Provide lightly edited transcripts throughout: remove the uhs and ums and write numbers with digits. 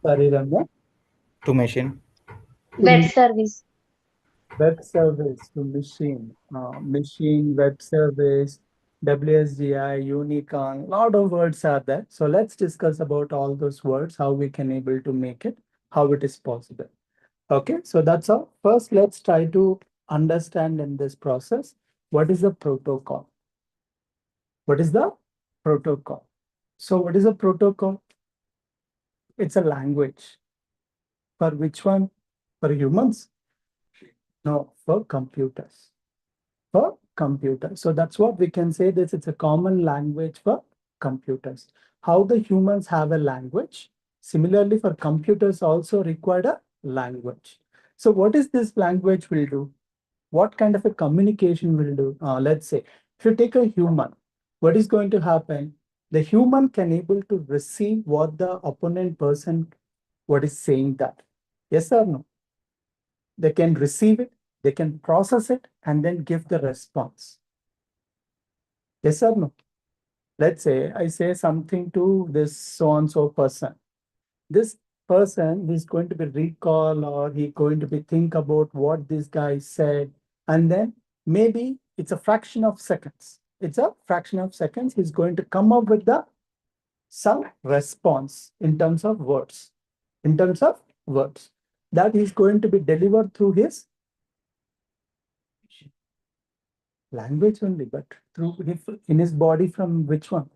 Sorry, Ramya. To machine. To Web service. web service, to machine, machine, web service, WSGI, unicorn, lot of words are there. So let's discuss about all those words, how we can able to make it, how it is possible. Okay, so that's all. First, let's try to understand in this process, what is the protocol? What is the protocol? So what is a protocol? It's a language. For which one? For humans? No, for computers. For computers. So that's what we can say this. It's a common language for computers. How the humans have a language. Similarly, for computers also required a language. So what is this language will do? What kind of a communication will do? Let's say, if you take a human, what is going to happen? The human can able to receive what the opponent person, what is saying that. Yes or no? They can receive it, they can process it, and then give the response. Yes or no? Let's say I say something to this so and so person. This person is going to be recall or he going to be think about what this guy said, and then maybe it's a fraction of seconds. It's a fraction of seconds. He's going to come up with the some response in terms of words. In terms of words that is going to be delivered through his language only, but through his, in his body from which one?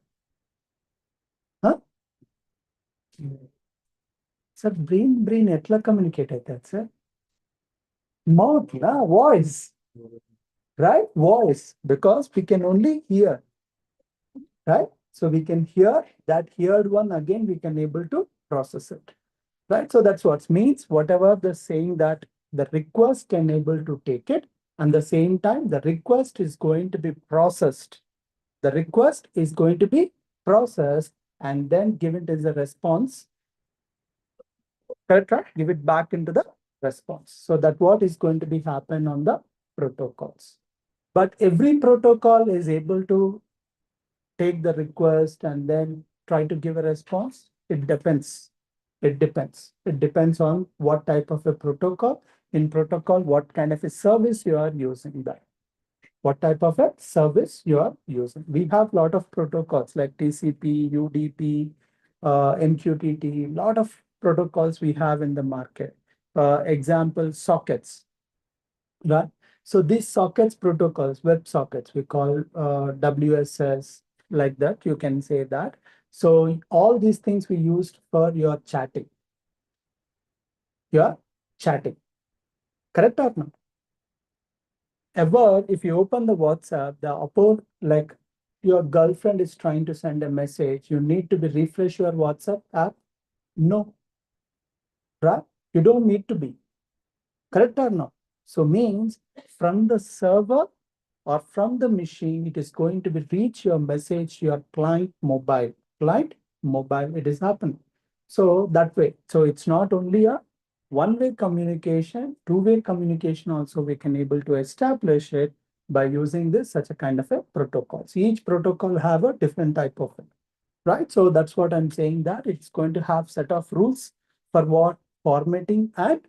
Huh? Sir, brain ఎట్లా communicate అవుతుంది sir? Mouth, voice, right? Voice, because we can only hear, right? So we can hear that heard one again, we can able to process it, right? So that's what means whatever the saying that the request can able to take it, and the same time the request is going to be processed. The request is going to be processed and then given as a response, correct, right? Give it back into the response. So that what is going to be happen on the protocols. But every protocol is able to take the request and then try to give a response. It depends. It depends. It depends on what type of a protocol. In protocol, what kind of a service you are using that. What type of a service you are using. We have a lot of protocols like TCP, UDP, MQTT, lot of protocols we have in the market. Example, sockets, right? So these sockets protocols, web sockets, we call WSS, like that, you can say that. So all these things we used for your chatting, correct or not? Ever, if you open the WhatsApp, the upper, like your girlfriend is trying to send a message, you need to be refresh your WhatsApp app? No, right? You don't need to be, correct or not? So means from the server or from the machine, it is going to be reach your message, your client mobile, it is happening. So that way, so it's not only a one-way communication, two-way communication also we can able to establish it by using this such a kind of a protocol. So each protocol have a different type of it, right? So that's what I'm saying, that it's going to have set of rules for what formatting and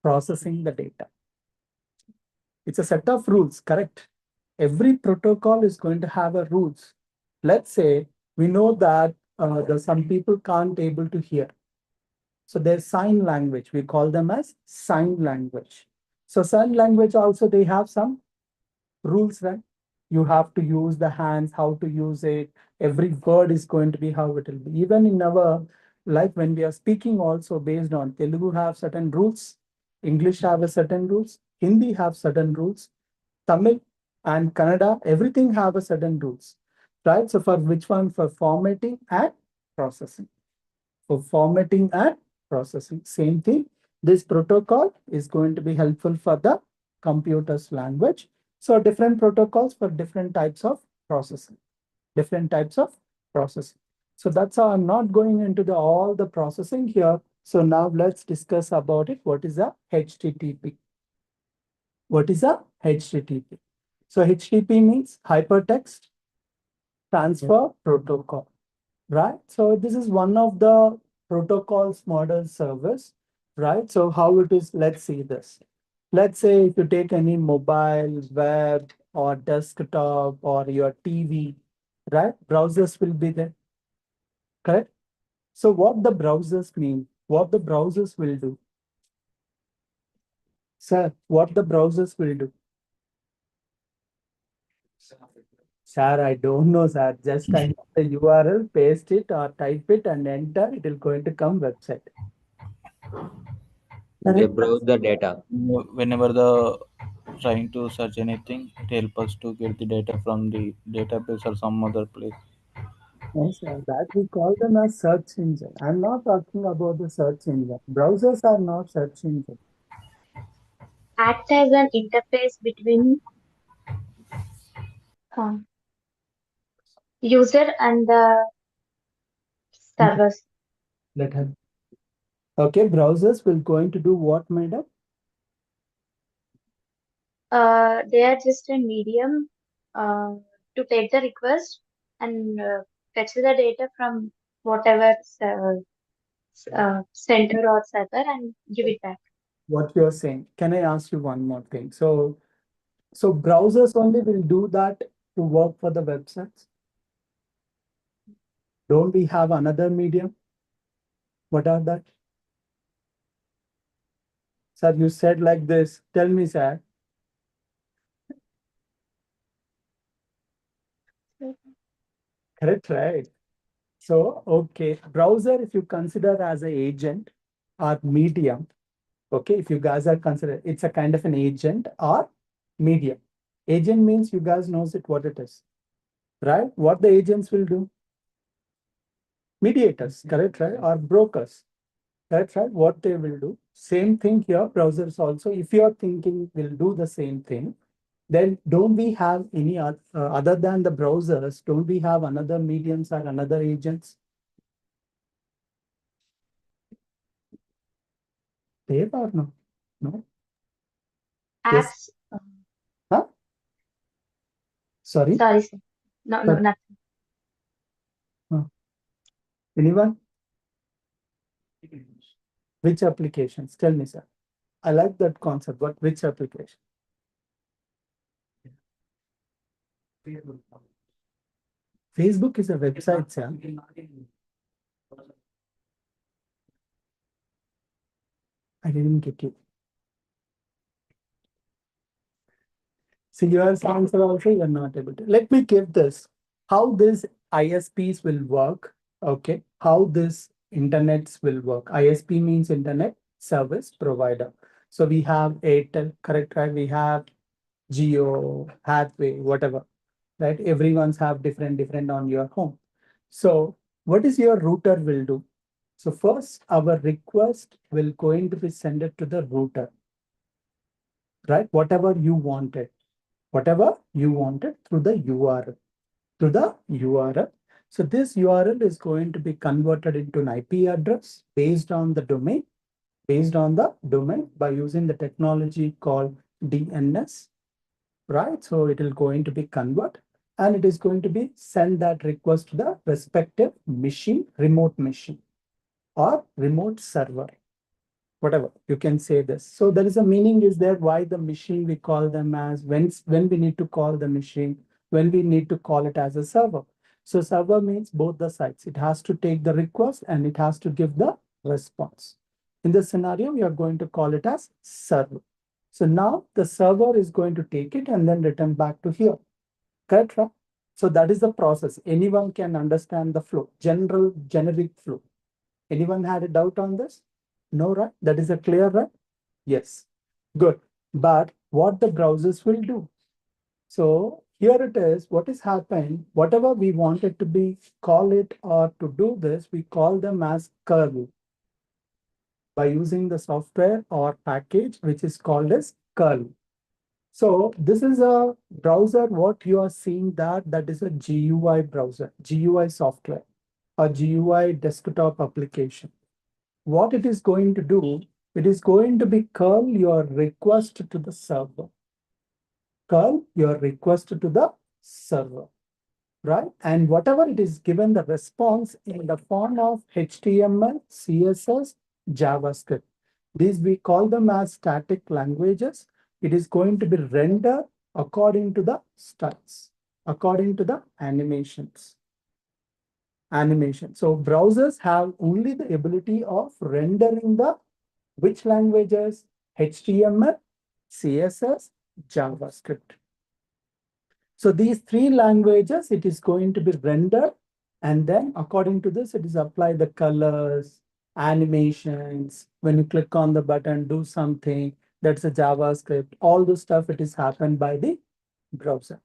processing the data. It's a set of rules, correct? Every protocol is going to have a rules. Let's say we know that some people can't able to hear. So there's sign language. We call them as sign language. So sign language also, they have some rules, right? You have to use the hands, how to use it. Every word is going to be how it will be. Even in our, like when we are speaking also based on Telugu have certain rules, English have a certain rules, Hindi have certain rules, Tamil and Kannada, everything have a certain rules, right? So for which one? For formatting and processing. For formatting and processing, same thing. This protocol is going to be helpful for the computer's language. So different protocols for different types of processing, different types of processing. So that's how I'm not going into all the processing here. So now let's discuss about it. What is a HTTP? What is a HTTP? So HTTP means hypertext transfer protocol, right? So this is one of the protocols model service, right? So how it is, let's see this. Let's say if you take any mobile, web, or desktop, or your TV, right? Browsers will be there, correct? So what the browsers mean, what the browsers will do, sir, what the browsers will do. Sir, I don't know, sir. Just kind of the URL, paste it or type it and enter, it will going to come website. They Correct? browse the data. Whenever the trying to search anything, it helps us to get the data from the database or some other place. Yes, sir. That we call them as search engine. I'm not talking about the search engine. Browsers are not search engine. Act as an interface between uh, user and the servers. Let her. Okay, browsers will going to do what, madam? They are just a medium uh, to take the request and fetch the data from whatever center or server and give it back. What you're saying. Can I ask you one more thing? So browsers only will do that to work for the websites. Don't we have another medium? What are that? Sir, you said like this. Tell me, sir. Correct, right? So, okay, browser, if you consider as an agent or medium, okay, if you guys are consider, it's a kind of an agent or medium. Agent means you guys knows it what it is, right? What the agents will do? Mediators, correct, right? Or brokers, correct, right? What they will do. Same thing here, browsers also. If you are thinking will do the same thing, then don't we have any other than the browsers, don't we have another mediums or another agents? There or no? No? Yes. Apps. Huh? Sorry? Sorry, sir. No, no, But nothing. anyone? Which applications? Tell me, sir. I like that concept, but which application? Facebook is a website, sir. I didn't get you. So your answer also you're not able to. Let me give this. How this ISPs will work. Okay. How this internets will work. ISP means internet service provider. So we have Airtel, correct, right? We have Geo, Hathway, whatever, right? Everyone's have different on your home. So what is your router will do? So first, our request will going to be sent it to the router, right? Whatever you wanted through the URL, through the URL. So this URL is going to be converted into an IP address based on the domain, by using the technology called DNS, right? So it will going to be convert and it is going to be send that request to the respective machine, remote machine or remote server, whatever you can say this. So there is a meaning is there why the machine we call them as when we need to call the machine, when we need to call it as a server. So server means both the sides. It has to take the request and it has to give the response. In this scenario, we are going to call it as server. So now the server is going to take it and then return back to here. Correct, right? So that is the process. Anyone can understand the flow, generic flow. Anyone had a doubt on this? No, right? That is a clear, right? Yes. Good. But what the browsers will do? So here it is, what is happening, whatever we wanted to be call it or to do this, we call them as curl by using the software or package, which is called as curl. So this is a browser, what you are seeing that is a GUI browser, GUI software, a GUI desktop application. What it is going to do, it is going to be curl your request to the server. Curl your request to the server, right? And whatever it is given the response in the form of HTML, CSS, JavaScript. These we call them as static languages. It is going to be rendered according to the styles, according to the animations. So browsers have only the ability of rendering the which languages? HTML, CSS, JavaScript. So these three languages, it is going to be rendered. And then according to this, it is apply the colors, animations. When you click on the button, do something. That's a JavaScript. All the stuff, it is happened by the browser,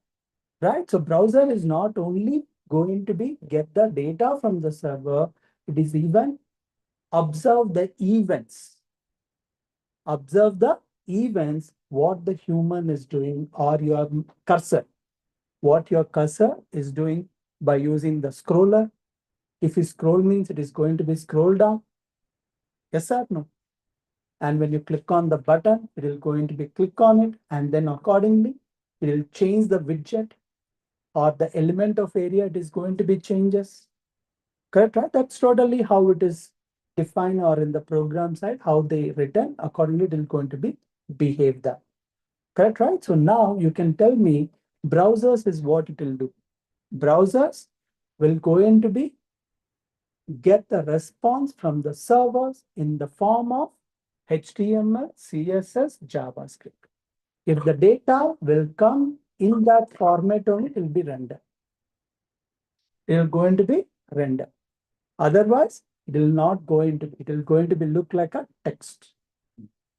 right? So browser is not only going to be get the data from the server, it is even observe the events. Observe the events, what the human is doing or your cursor what your cursor is doing by using the scroller. If you scroll means it is going to be scroll down. Yes or no? And when you click on the button, it is going to be click on it. And then accordingly, it will change the widget or the element of area. It is going to be changes. Correct, right? That's totally how it is defined or in the program side, how they written. Accordingly, it is going to be behave that. Correct, right? So now you can tell me browsers is what it will do. Browsers will going to be get the response from the servers in the form of HTML, CSS, JavaScript. If the data will come in that format only, it will be rendered. It will going to be rendered. Otherwise, it will not going to. It will going to be look like a text.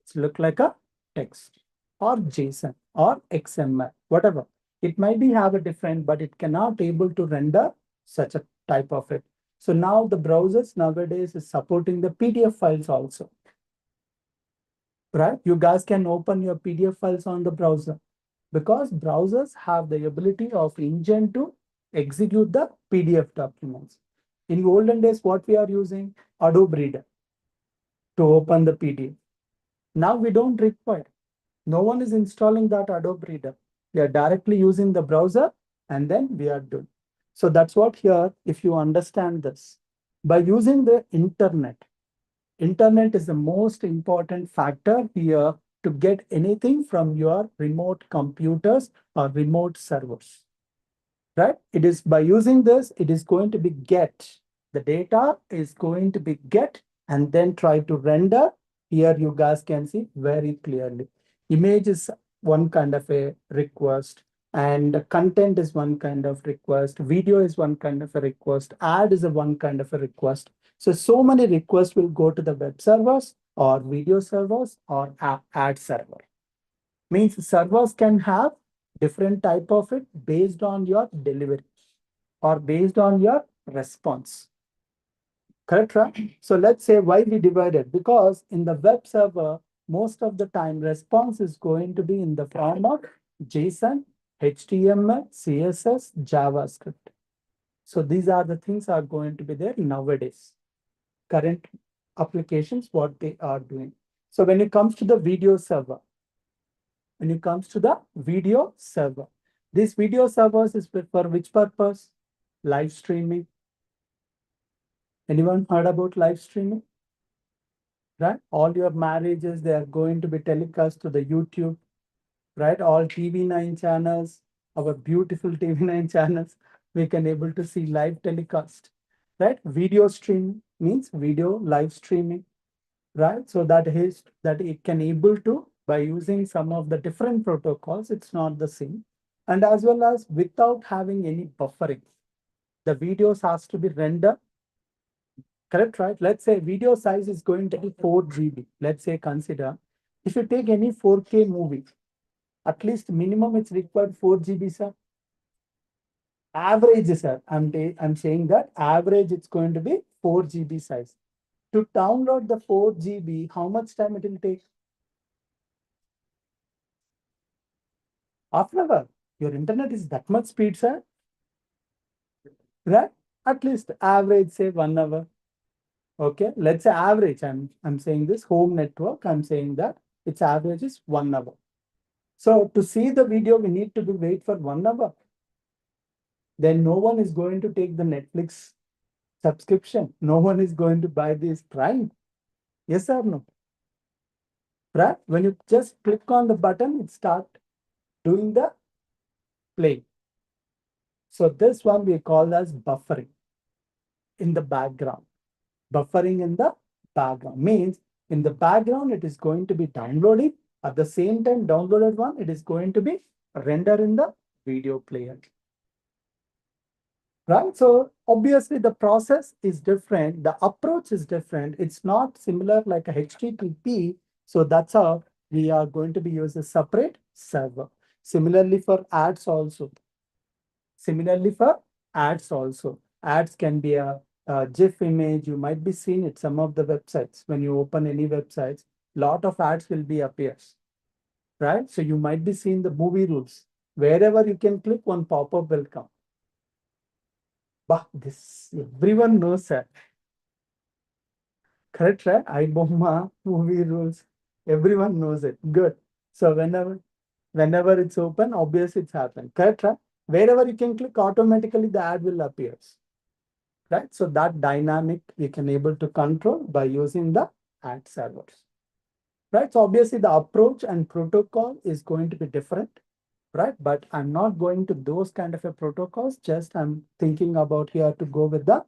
It's look like a text or JSON or XML, whatever. It might be have a different, but it cannot able to render such a type of it. So now the browsers nowadays is supporting the PDF files also, right? You guys can open your PDF files on the browser because browsers have the ability of engine to execute the PDF documents. In olden days, what we are using? Adobe Reader to open the PDF. Now we don't require. No one is installing that Adobe Reader. We are directly using the browser and then we are doing. So that's what here, if you understand this, by using the internet is the most important factor here to get anything from your remote computers or remote servers, right? It is by using this, it is going to be get. The data is going to be get and then try to render. Here you guys can see very clearly. Image is one kind of a request and content is one kind of request. Video is one kind of a request. Ad is a one kind of a request. So many requests will go to the web servers or video servers or ad server. Means servers can have different type of it based on your delivery or based on your response. Correct, right? So let's say why we divided, because in the web server, most of the time response is going to be in the form of JSON, HTML, CSS, JavaScript. So these are the things are going to be there nowadays. Current applications, what they are doing. So when it comes to the video server, this video servers is for which purpose? Live streaming. Anyone heard about live streaming? Right? All your marriages, they are going to be telecast to the YouTube, right? All TV9 channels, our beautiful TV9 channels, we can able to see live telecast, right? Video stream means video live streaming, right? So that is that it can able to by using some of the different protocols, it's not the same. And as well as without having any buffering, the videos has to be rendered. Correct, right? Let's say video size is going to be 4 GB. Let's say consider if you take any 4K movie, at least minimum it's required 4 GB, sir. Average, sir. I'm saying that average it's going to be 4 GB size. To download the 4 GB, how much time it will take? Half an hour. Your internet is that much speed, sir. Right? At least average, say 1 hour. Okay, let's say average. I'm saying this home network. I'm saying that its average is 1 hour. So to see the video, we need to be wait for 1 hour. then no one is going to take the Netflix subscription. No one is going to buy this Prime. Yes or no? Right? When you just click on the button, it start doing the play. So this one we call as buffering in the background. Buffering in the background means in the background, it is going to be downloading. At the same time, downloaded one, it is going to be rendered in the video player. Right? So obviously the process is different. The approach is different. It's not similar like a HTTP. So that's how we are going to be using a separate server. Similarly for ads also. Similarly for ads also. Ads can be a GIF image. You might be seeing it some of the websites. When you open any websites, lot of ads will be appears. Right? So you might be seeing the movie rules. Wherever you can click, one pop-up will come. But this everyone knows that. Correct, right? iBomma, movie rules. Everyone knows it. Good. So whenever it's open, obviously it's happened. Correct, right? Wherever you can click, automatically the ad will appear. Right? So that dynamic we can able to control by using the ad servers. Right? So obviously the approach and protocol is going to be different. Right? But I'm not going to those kind of a protocols. Just I'm thinking about here to go with the,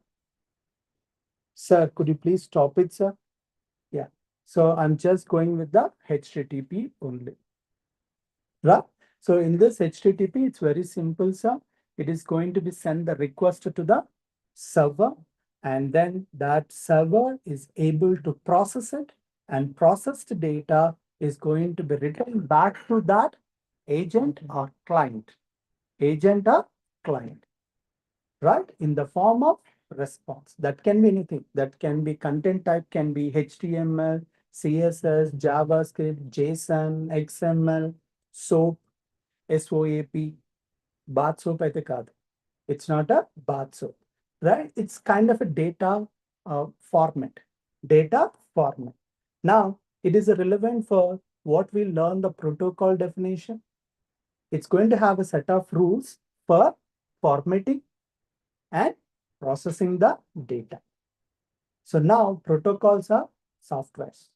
sir, could you please stop it, sir? Yeah. So I'm just going with the HTTP only. Right? So in this HTTP, it's very simple, sir. It is going to be send the request to the server, and then that server is able to process it, and processed data is going to be written back to that agent or client. Agent or client, right? In the form of response. That can be anything. That can be content type, can be HTML, CSS, JavaScript, JSON, XML, SOAP, SOAP, bath soap అయితే కాదు. It's not a bath soap, right? It's kind of a data format. Data format. Now, it is relevant for what we learn the protocol definition. It's going to have a set of rules for formatting and processing the data. So now protocols are softwares.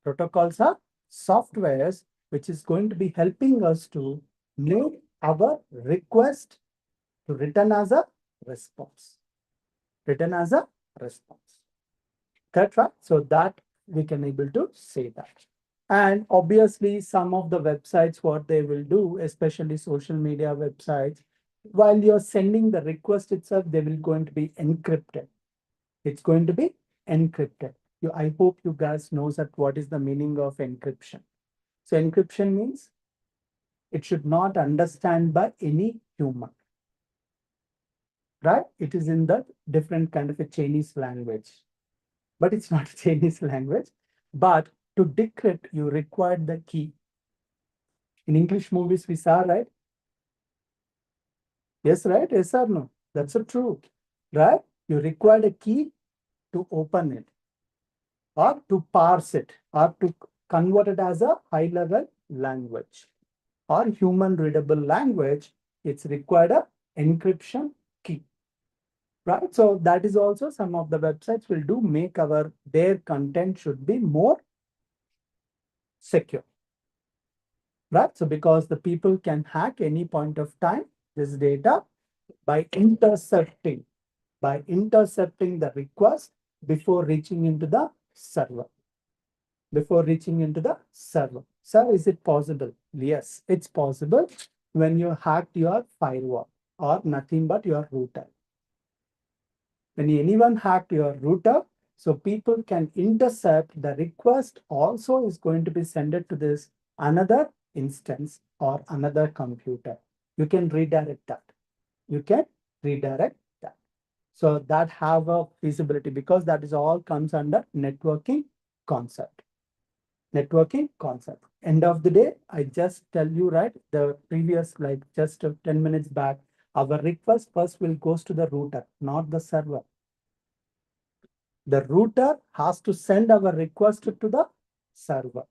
Protocols are softwares which is going to be helping us to make our request to return as a response. Return as a response. That's right. So that we can able to say that. And obviously some of the websites, what they will do, especially social media websites, while you're sending the request itself, they will going to be encrypted. It's going to be encrypted. I hope you guys knows that what is the meaning of encryption. So encryption means it should not understand by any human, right? It is in the different kind of a Chinese language, but it's not a Chinese language. But to decrypt, you require the key. In English movies, we saw, right? Yes, right? Yes or no? That's a true, right? You require a key to open it, or to parse it, or to convert it as a high level language or human readable language. It's required a encryption key, right? So that is also some of the websites will do make their content should be more secure, right? So because the people can hack any point of time this data by intercepting the request before reaching into the server. Before reaching into the server. Sir, is it possible? Yes, it's possible when you hacked your firewall or nothing but your router. When anyone hacked your router, so people can intercept the request also is going to be sent to this another instance or another computer. You can redirect that. You can redirect that. So that have a feasibility because that is all comes under networking concept. Networking concept. End of the day, I just tell you, right, the previous, like just 10 minutes back, our request first will goes to the router, not the server. The router has to send our request to the server.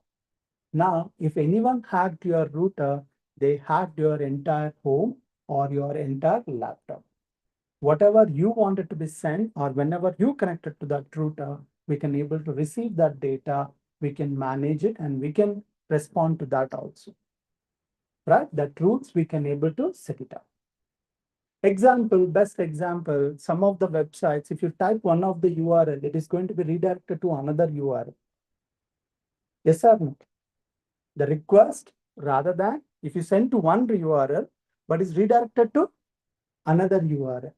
Now, if anyone hacked your router, they hacked your entire home or your entire laptop. Whatever you wanted to be sent or whenever you connected to that router, we can able to receive that data, we can manage it and we can respond to that also, right? That routes we can able to set it up. Example, best example, some of the websites, if you type one of the URL, it is going to be redirected to another URL. Yes or no? The request rather than if you send to one URL, but is redirected to another URL.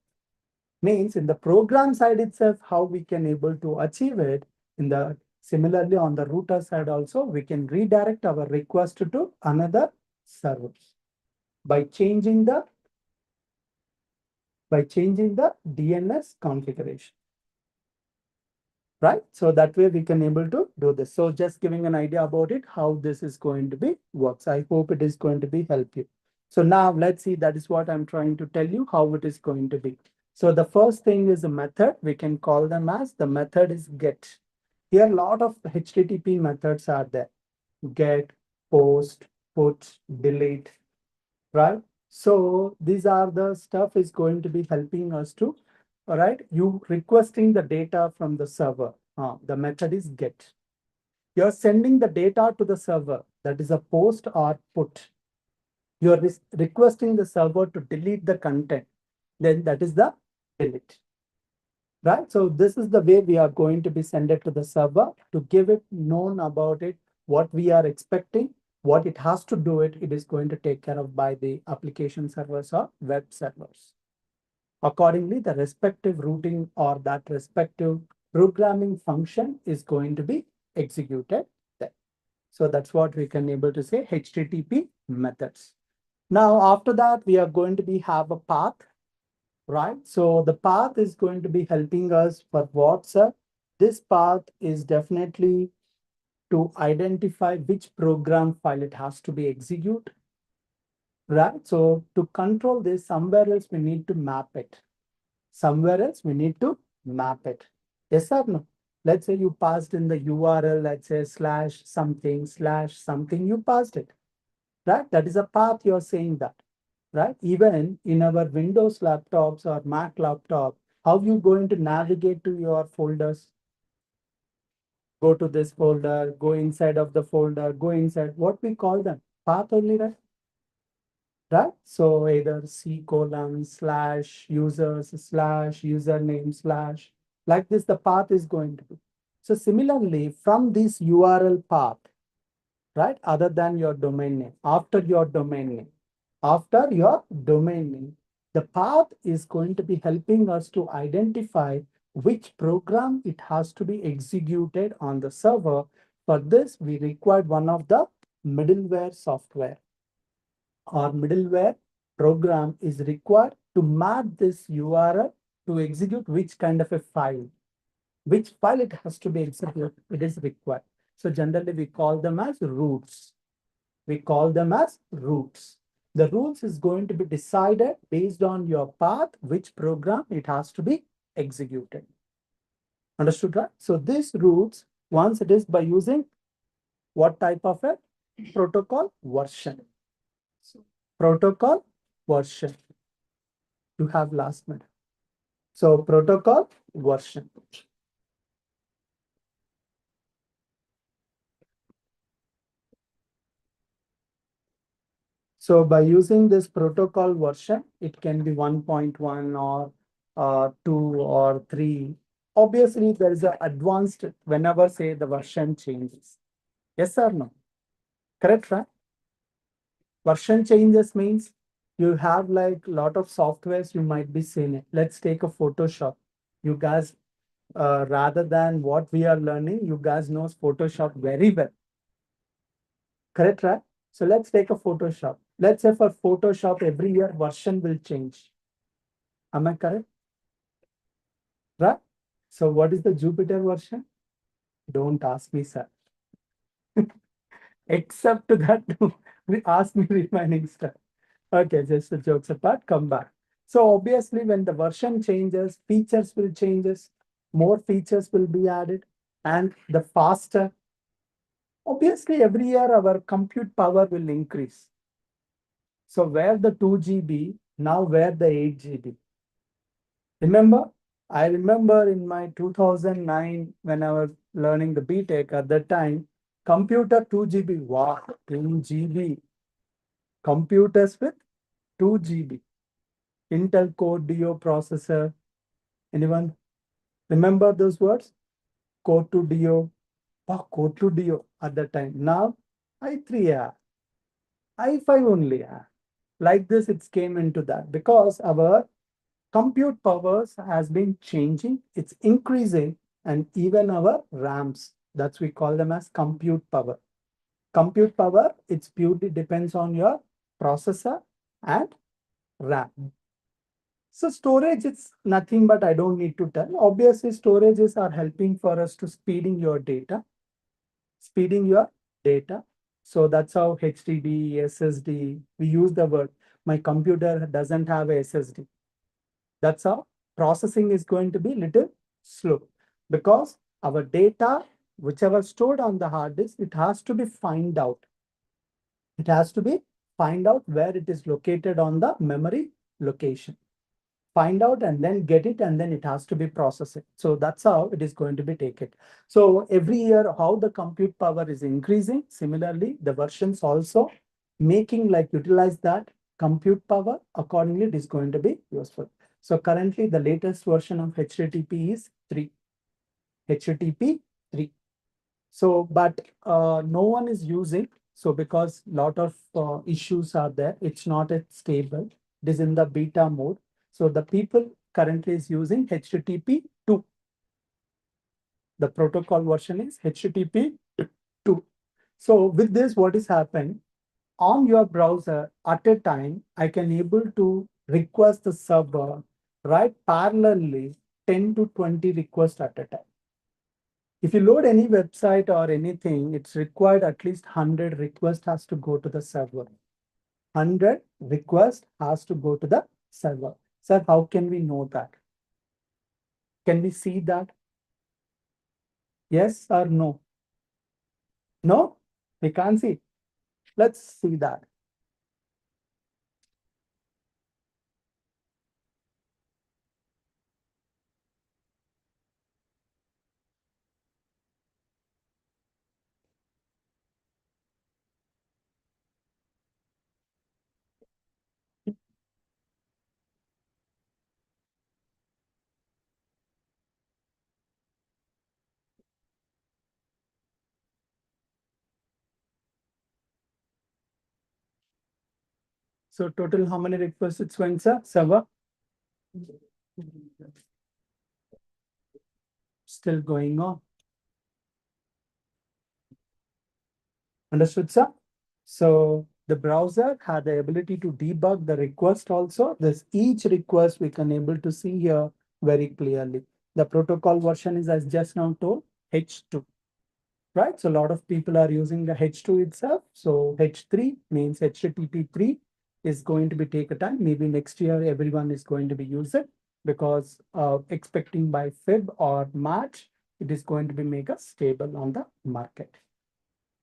Means in the program side itself, how we can able to achieve it in the similarly on the router side also, we can redirect our request to another servers by changing the DNS configuration. Right? So that way we can able to do this. So just giving an idea about it, how this is going to be works. I hope it is going to be help you. So now let's see, that is what I'm trying to tell you how it is going to be. So the first thing is a method. We can call them as the method is get. Here a lot of HTTP methods are there. Get, post, put, delete, right? So these are the stuff is going to be helping us to, all right, you requesting the data from the server. The method is get. You're sending the data to the server, that is a post or put. You're requesting the server to delete the content, then that is the delete. Right? So this is the way we are going to be send it to the server to give it known about it, what we are expecting, what it has to do it, it is going to take care of by the application servers or web servers. Accordingly, the respective routing or that respective programming function is going to be executed there. So that's what we can able to say HTTP methods. Now, after that, we are going to be have a path, right? So the path is going to be helping us for WhatsApp. This path is definitely to identify which program file it has to be executed, right? So to control this, somewhere else we need to map it. Somewhere else we need to map it. Yes or no? Let's say you passed in the URL, let's say slash something, you passed it, right? That is a path you're saying that, right? Even in our Windows laptops or Mac laptop, how you going to navigate to your folders? Go to this folder, go inside of the folder, go inside, what we call them? Path only, right? Right? So either C colon slash users slash username slash, like this, the path is going to be. So similarly, from this URL path, right? Other than your domain name, after your domain name, the path is going to be helping us to identify which program it has to be executed on the server. For this, we required one of the middleware software or middleware program is required to map this URL to execute which kind of a file, which file it has to be executed, it is required. So generally we call them as routes. We call them as routes. The routes is going to be decided based on your path, which program it has to be executed. Understood, right? So these routes, once it is by using what type of a protocol version. So protocol version. You have last minute. So protocol version. So by using this protocol version, it can be 1.1 or 2 or 3. Obviously, there is an advanced whenever say the version changes. Yes or no? Correct, right? Version changes means you have like a lot of softwares you might be seeing it. Let's take a Photoshop. You guys, rather than what we are learning, you guys knows Photoshop very well. Correct, right? So let's take a Photoshop. Let's say for Photoshop, every year version will change. Am I correct? Right? So what is the Jupyter version? Don't ask me, sir. Except to that, ask me remaining stuff. Okay, just the jokes apart, come back. So obviously, when the version changes, features will changes, more features will be added, and the faster. Obviously, every year our compute power will increase. So where the 2 GB, Now where the 8 GB? Remember, I remember in my 2009 when I was learning the BTech at that time, computer 2 GB. Wow, 2 GB. Computers with 2 GB. Intel Core Duo processor. Anyone remember those words? Core 2 Duo. Wow, Core 2 Duo at that time. Now, i3, yeah. i5 only, yeah. Like this, it came into that because our compute powers has been changing, it's increasing, and even our RAMs, that's we call them as compute power. Compute power, it's purely depends on your processor and RAM. So storage, it's nothing but I don't need to tell. Obviously, storages are helping for us to speeding your data. So that's how HDD, SSD, we use the word. My computer doesn't have a SSD. That's how processing is going to be little slow because our data, whichever stored on the hard disk, it has to be find out. It has to be find out where it is located on the memory location. Find out and then get it, and then it has to be processed. So that's how it is going to be taken. So every year, how the compute power is increasing, similarly, the versions also making like utilize that compute power accordingly, it is going to be useful. So currently, the latest version of HTTP is 3. HTTP 3. So, but no one is using. So because lot of issues are there, it's not at stable. It is in the beta mode. So the people currently is using HTTP 2. The protocol version is HTTP 2. So with this, what is happening? On your browser at a time, I can able to request the server right parallelly 10 to 20 requests at a time. If you load any website or anything, it's required at least 100 requests has to go to the server. 100 requests has to go to the server. Sir, how can we know that? Can we see that? Yes or no? No, we can't see. Let's see that. So total how many requests it's going, sir? Server? Still going on. Understood, sir? So the browser had the ability to debug the request also. This each request we can able to see here very clearly. The protocol version is as just now told H2, right? So a lot of people are using the H2 itself. So H3 means HTTP 3 is going to be take a time. Maybe next year everyone is going to be use it because expecting by Feb or March, it is going to be make us stable on the market.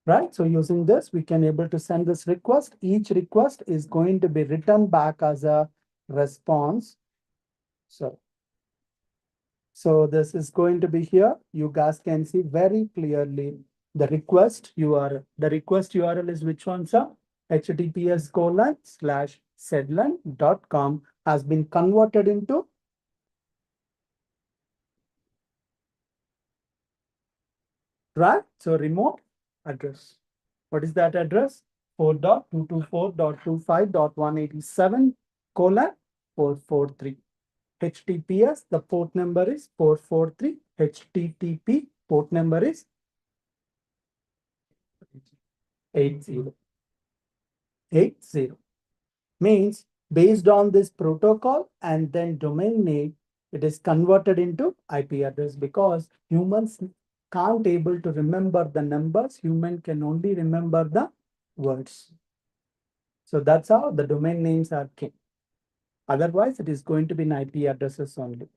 Right, so using this, we can able to send this request. Each request is going to be written back as a response. So this is going to be here. You guys can see very clearly the request URL. The request URL is which one, sir? https://sedlan.com has been converted into right. So remote address. What is that address? 4.224.25.187 colon 443. HTTPS, the port number is 443. HTTP port number is 80. 80 means based on this protocol and then domain name, it is converted into IP address because humans can't able to remember the numbers. Human can only remember the words. So that's how the domain names are king. Otherwise, it is going to be in IP addresses only.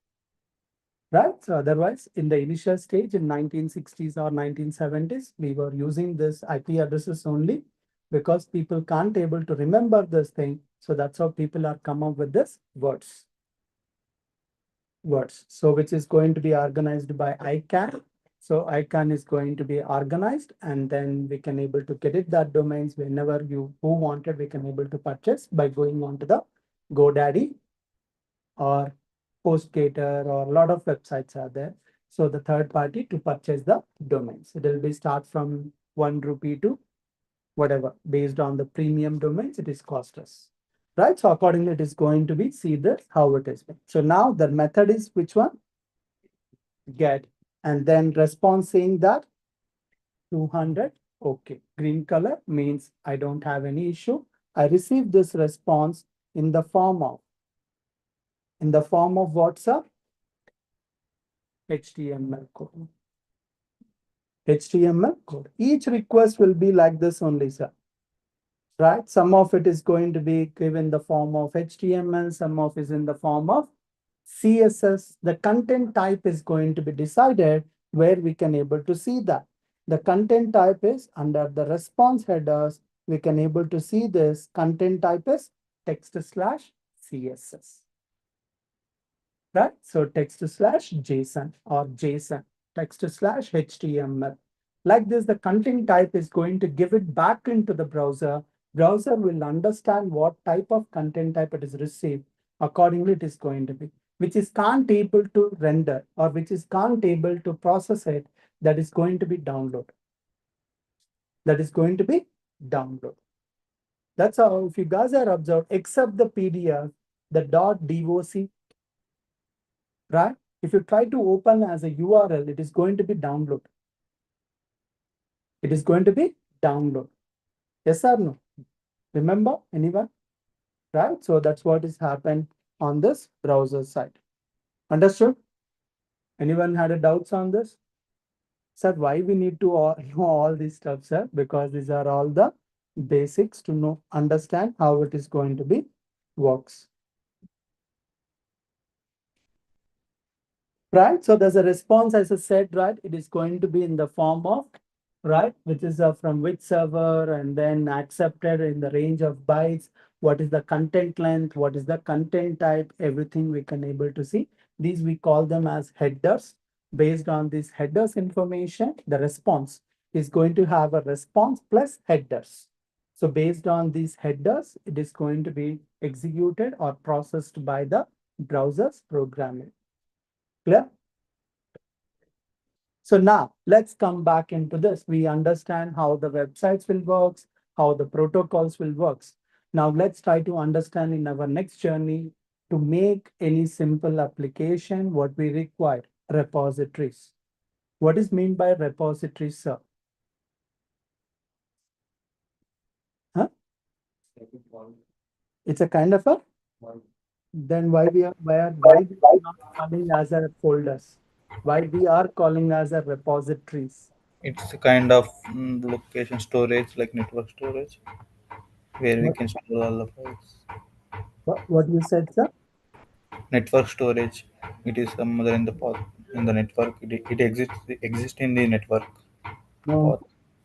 Right? So otherwise, in the initial stage in 1960s or 1970s, we were using this IP addresses only because people can't able to remember this thing. So that's how people are come up with this words. So which is going to be organized by ICANN. So ICANN is going to be organized, and then we can able to get it that domains whenever you who wanted, we can able to purchase by going on to the GoDaddy or HostGator, or a lot of websites are there. So the third party to purchase the domains. It will be start from 1 rupee to whatever, based on the premium domains it is cost us. Right. So accordingly, it is going to be see this how it is. So now the method is which one? Get, and then response saying that 200. Okay. Green color means I don't have any issue. I received this response in the form of WhatsApp HTML code. HTML code. Each request will be like this only, sir. Right? Some of it is going to be given the form of HTML, some of it is in the form of CSS. The content type is going to be decided where we can able to see that. The content type is under the response headers. We can able to see this content type is text/CSS. Right? So text/JSON or JSON, text/HTML. Like this, the content type is going to give it back into the browser. Browser will understand what type of content type it is received. Accordingly, it is going to be, which is can't able to render or which is can't able to process it, that is going to be download. That is going to be download. That's how, if you guys are observed, except the PDF, the .doc, right? If you try to open as a URL, it is going to be download. It is going to be download. Yes or no? Remember, anyone? Right? So that's what is happened on this browser side. Understood? Anyone had a doubts on this? Sir, why we need to know all these stuff, sir? Because these are all the basics to know, understand how it is going to be works. Right? So there's a response, as I said, right? It is going to be in the form of, right, which is from which server, and then accepted in the range of bytes. What is the content length? What is the content type? Everything we can able to see. These we call them as headers. Based on this headers information, the response is going to have a response plus headers. So based on these headers, it is going to be executed or processed by the browser's programming. Clear? So now let's come back into this. We understand how the websites will work, how the protocols will work. Now let's try to understand in our next journey to make any simple application what we require, repositories. What is meant by repositories, sir? Huh? It's a kind of a, then why we are not calling as a folders? Why we are calling as a repositories? It's a kind of location storage, like network storage, where we What, can store all the files. what you said, sir? Network storage. It is somewhere in the path in the network. It exists in the network No,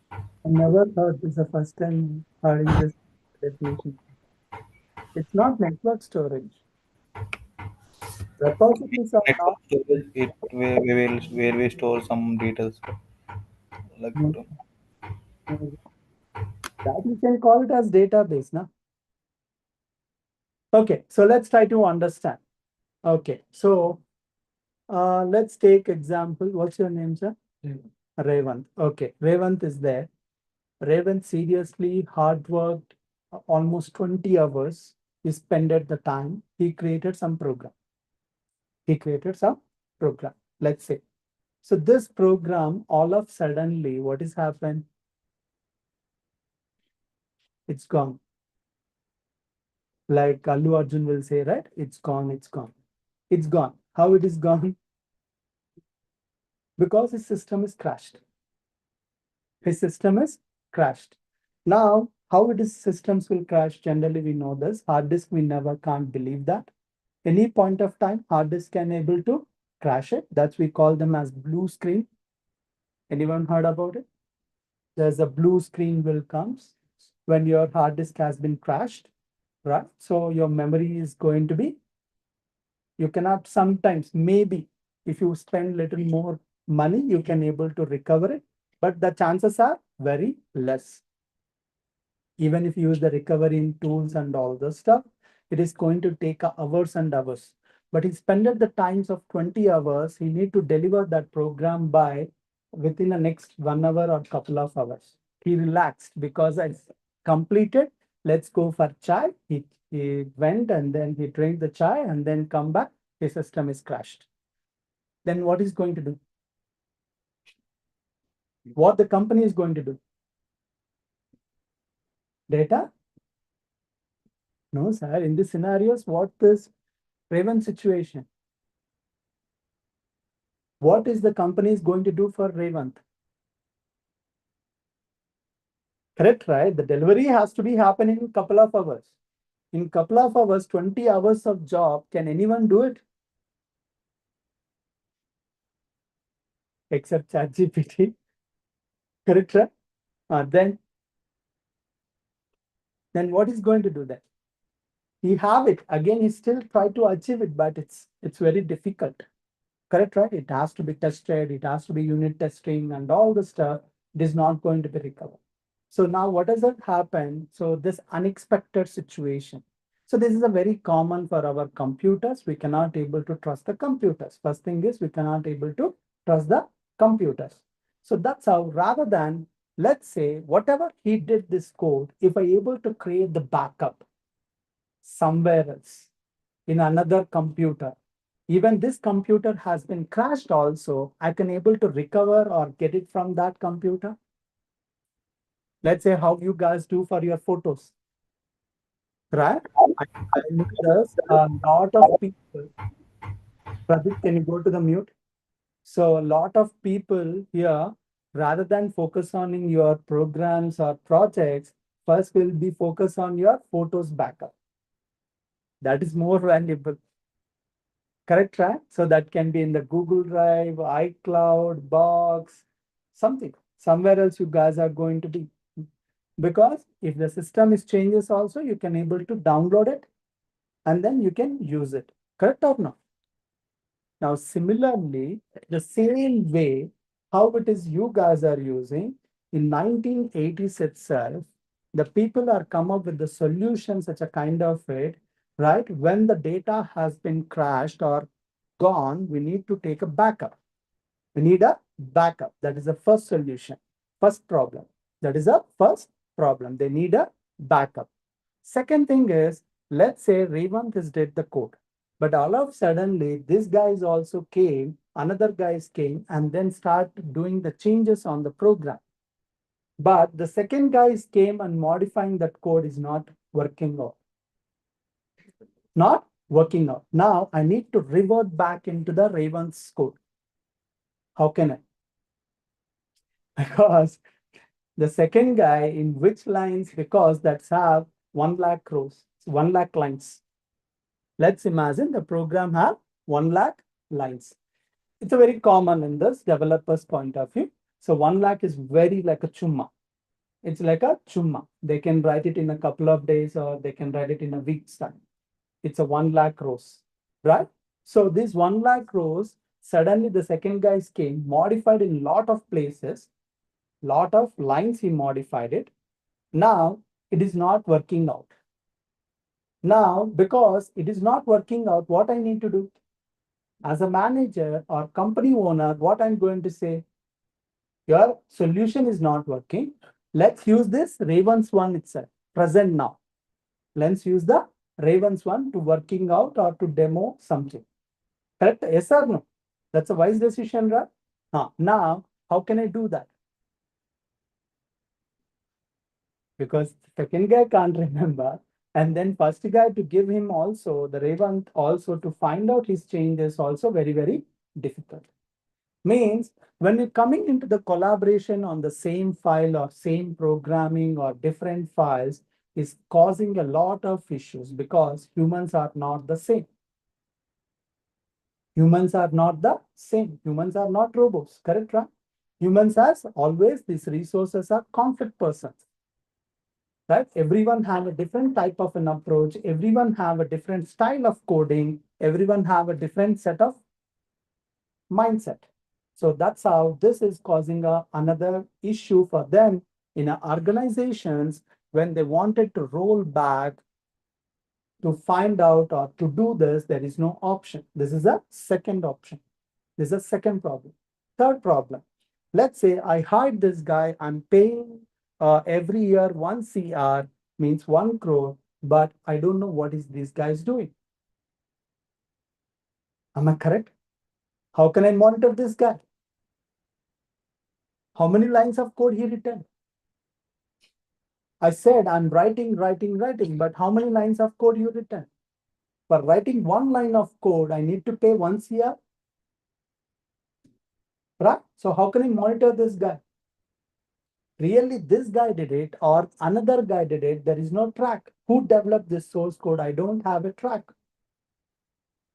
path. I never thought this is the first time hearing this definition. It's not network storage. Repositories are Network not. storage. It where we store some details like No, no, that you can call it as database, now. Okay, so let's try to understand. Okay, so let's take example. What's your name, sir? Revant. Okay, Revant is there. Revant seriously hard worked almost 20 hours. He spent at the time. He created some program. He created some program. Let's say. So this program, all of suddenly, what is happened? It's gone. Like Allu Arjun will say, right? It's gone, it's gone. It's gone. How it is gone? Because his system is crashed. His system is crashed. Now, how it is systems will crash? Generally, we know this. Hard disk, we never can't believe that. Any point of time, hard disk can able to crash it. That's we call them as blue screen. Anyone heard about it? There's a blue screen will comes when your hard disk has been crashed. right? So your memory is going to be, you cannot sometimes, maybe if you spend little more money, you can able to recover it, but the chances are very less. Even if you use the recovery tools and all the stuff, it is going to take hours and hours. But he spent the times of 20 hours, he need to deliver that program by within the next 1 hour or couple of hours. He relaxed because I completed. Let's go for chai. He went and then he drank the chai and then come back. His system is crashed. Then what is going to do? What the company is going to do? Data? No, sir. In these scenarios, what is Raven situation? What is the company is going to do for Revant? Correct, right? The delivery has to be happening in couple of hours. In couple of hours, 20 hours of job, can anyone do it? Except ChatGPT. Correct, right? Then what is going to do that? He have it. Again, he still try to achieve it, but it's very difficult. Correct, right? It has to be tested, it has to be unit testing and all the stuff. It is not going to be recovered. So now what does that happen? So this unexpected situation. So this is a very common for our computers. We cannot able to trust the computers. First thing is we cannot able to trust the computers. So that's how, rather than, let's say, whatever he did this code, if I able to create the backup somewhere else in another computer, even this computer has been crashed also, I can able to recover or get it from that computer. Let's say how you guys do for your photos, right? I know there's a lot of people. Pradeep, can you go to the mute? So a lot of people here, rather than focus on in your programs or projects, first will be focus on your photos backup. That is more valuable. Correct, right? So that can be in the Google Drive, iCloud, Box, something. Somewhere else you guys are going to be. Because if the system is changes also, you can able to download it and then you can use it. Correct or not? Now, similarly, the same way how it is you guys are using, in 1980s itself, the people are come up with the solution, such a kind of it, right? When the data has been crashed or gone, we need to take a backup. We need a backup. That is the first solution, first problem. That is a first problem. They need a backup. Second thing is, let's say Revant is did the code, but all of suddenly this guys also came, another guys came and then start doing the changes on the program. But the second guys came and modifying that code is not working out. Not working out. Now I need to revert back into the Revant's code. How can I? Because the second guy in which lines, because that's have 1 lakh rows, 1 lakh lines. Let's imagine the program have 1 lakh lines. It's a very common in this developer's point of view. So 1 lakh is very like a chumma. It's like a chumma. They can write it in a couple of days or they can write it in a week's time. It's a 1 lakh rows, right? So this 1 lakh rows, suddenly the second guys came, modified in lot of places, lot of lines he modified it. Now it is not working out. Now, because it is not working out, what I need to do? As a manager or company owner, what I'm going to say, your solution is not working. Let's use this Ravens one itself, present now. Let's use the Ravens one to working out or to demo something. Correct? Yes or no? That's a wise decision, right? Now, how can I do that? Because the second guy can't remember. And then first guy to give him also, the Ravens also to find out his changes also very, very difficult. Means when you're coming into the collaboration on the same file or same programming or different files is causing a lot of issues because humans are not the same. Humans are not the same. Humans are not robots, correct, right? Humans has always these resources are conflict persons. right? Everyone have a different type of an approach. Everyone have a different style of coding. Everyone have a different set of mindset. So that's how this is causing another issue for them in organizations when they wanted to roll back to find out or to do this, there is no option. This is a second option. This is a second problem. Third problem. Let's say I hired this guy, I'm paying every year 1 CR, means 1 crore, but I don't know what is this guy's doing. Am I correct? How can I monitor this guy? How many lines of code he written? I said I'm writing, but how many lines of code you written? For writing 1 line of code, I need to pay 1 CR, right? So how can I monitor this guy? Really this guy did it or another guy did it, there is no track. Who developed this source code? I don't have a track,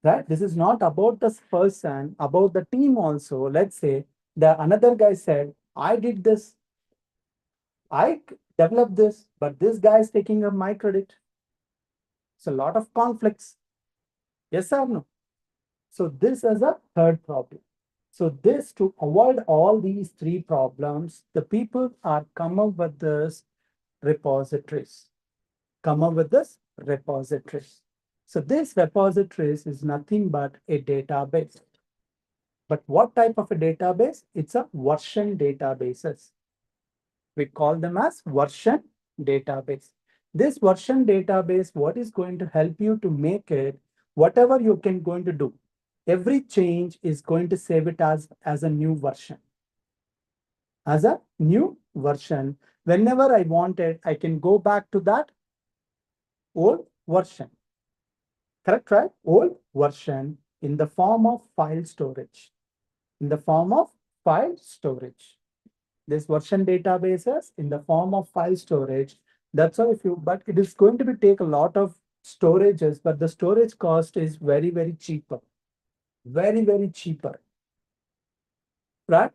right? This is not about this person, about the team also. Let's say the another guy said, I did this, I developed this, but this guy is taking up my credit. It's a lot of conflicts. Yes or no? So this is a third problem. So this, to avoid all these three problems, the people are come up with this repositories. Come up with this repositories. So this repositories is nothing but a database. But what type of a database? It's a version databases. We call them as version database. This version database, what is going to help you to make it, whatever you can going to do, every change is going to save it as a new version. As a new version. Whenever I want it, I can go back to that old version. Correct, right? Old version in the form of file storage. In the form of file storage. This version databases in the form of file storage. That's how if you, but it is going to be take a lot of storages, but the storage cost is very, very cheaper. Very, very cheaper. Right?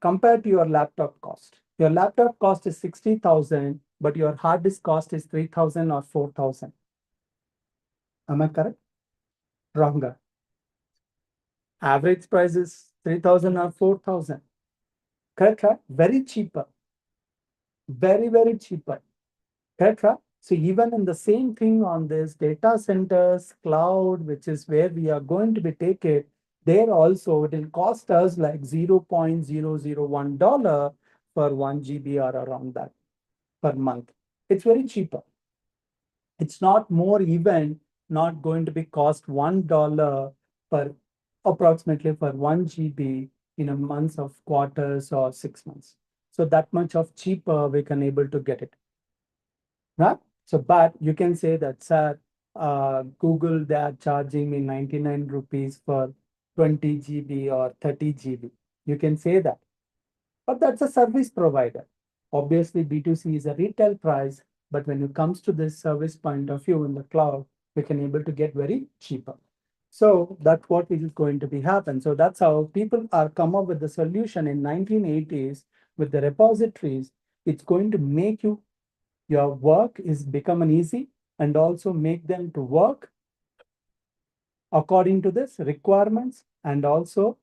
Compared to your laptop cost. Your laptop cost is 60,000, but your hard disk cost is 3,000 or 4,000. Am I correct? Wronger. Average price is 3,000 or 4,000. Correct, right? Very cheaper. Very, very cheaper. Correct, right? So even in the same thing on this data centers, cloud, which is where we are going to be take it, there also it will cost us like $0.001 per 1 GB or around that per month. It's very cheaper. It's not more even not going to be cost $1 per approximately for 1 GB in a month of quarters or 6 months. So that much of cheaper we can able to get it. Right? So, but you can say that, sir, Google, they are charging me 99 rupees for 20 GB or 30 GB. You can say that. But that's a service provider. Obviously, B2C is a retail price, but when it comes to this service point of view in the cloud, we can able to get very cheaper. So that's what is going to be happen. So that's how people are come up with the solution in 1980s with the repositories. It's going to make your work is become an easy and also make them to work according to this requirements and also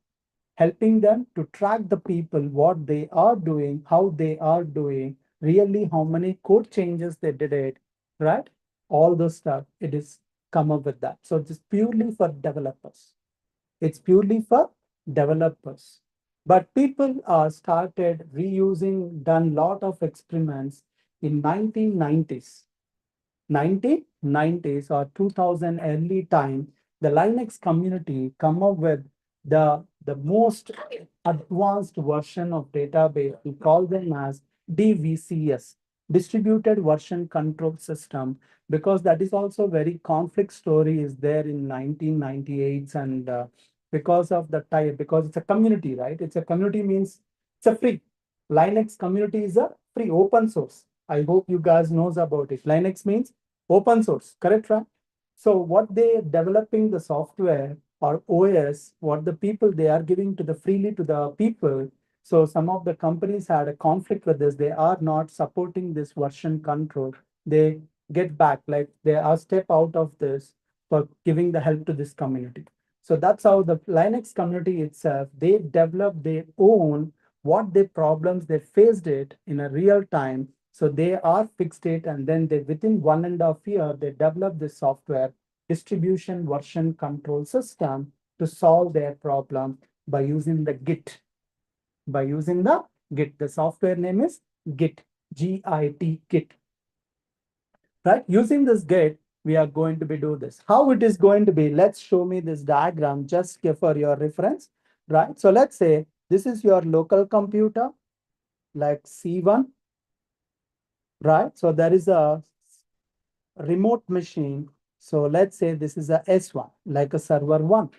helping them to track the people, what they are doing, how they are doing, really how many code changes they did it, right? All those stuff, it is come up with that. So it's purely for developers. It's purely for developers. But people started reusing, done lot of experiments in 1990s. 1990s or 2000 early time, the Linux community come up with the most advanced version of database. We call them as DVCS, Distributed Version Control System, because that is also very conflict story is there in 1998 and because of the type, because it's a community, right? It's a community means it's a free. Linux community is a free open source. I hope you guys knows about it. Linux means open source, correct, right? So what they developing the software or OS, what the people they are giving to the freely to the people. So some of the companies had a conflict with this. They are not supporting this version control. they get back, like they are step out of this for giving the help to this community. So that's how the Linux community itself, they develop their own what the problems they faced it in a real time. So they are fixed it, and then they within 1.5 year they develop this software distribution version control system to solve their problem by using the Git. By using the Git, the software name is Git, Git, Git. Right? Using this Git, we are going to be do this. How it is going to be? Let's show me this diagram just for your reference. Right? So let's say this is your local computer, like C1. Right? So there is a remote machine. So let's say this is a S1, like a server 1.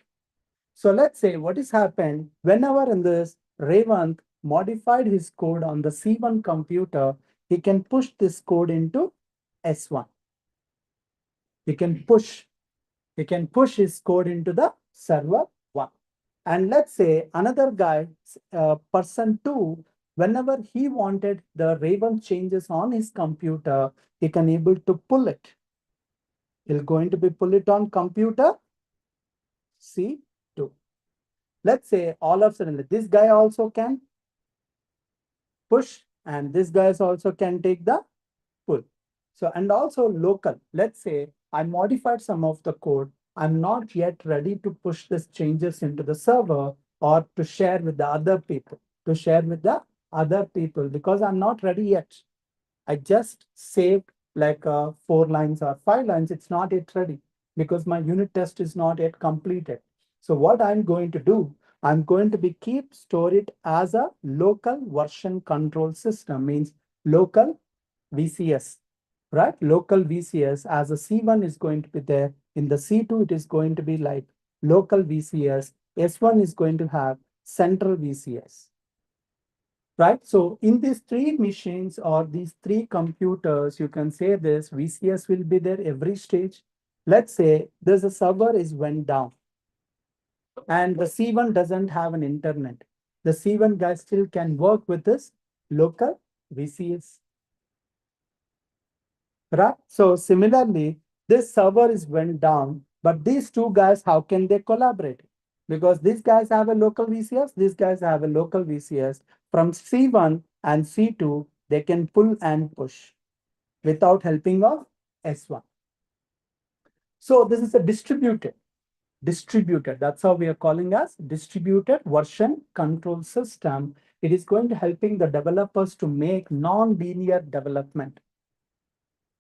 So let's say what has happened whenever in this Revant modified his code on the C1 computer, he can push this code into S1. He can push his code into the server 1. And let's say another guy, person 2, whenever he wanted the Raven changes on his computer, he can able to pull it. He'll going to be pull it on computer C2. Let's say all of a sudden this guy also can push, and this guys also can take the pull. So, and also local, let's say I modified some of the code. I'm not yet ready to push these changes into the server or to share with the other people, because I'm not ready yet. I just saved like 4 lines or 5 lines. It's not yet ready because my unit test is not yet completed. So what I'm going to do, I'm going to be keep store it as a local version control system, means local VCS, right? Local VCS as a C1 is going to be there. In the C2, it is going to be like local VCS. S1 is going to have central VCS. Right? So in these 3 machines or these 3 computers, you can say this VCS will be there every stage. Let's say there's a server is went down and the C1 doesn't have an internet. The C1 guy still can work with this local VCS. Right? So similarly, this server is went down, but these 2 guys, how can they collaborate? Because these guys have a local VCS, these guys have a local VCS. From C1 and C2, they can pull and push without helping of S1. So this is a distributed. That's how we are calling as distributed version control system. It is going to helping the developers to make non-linear development.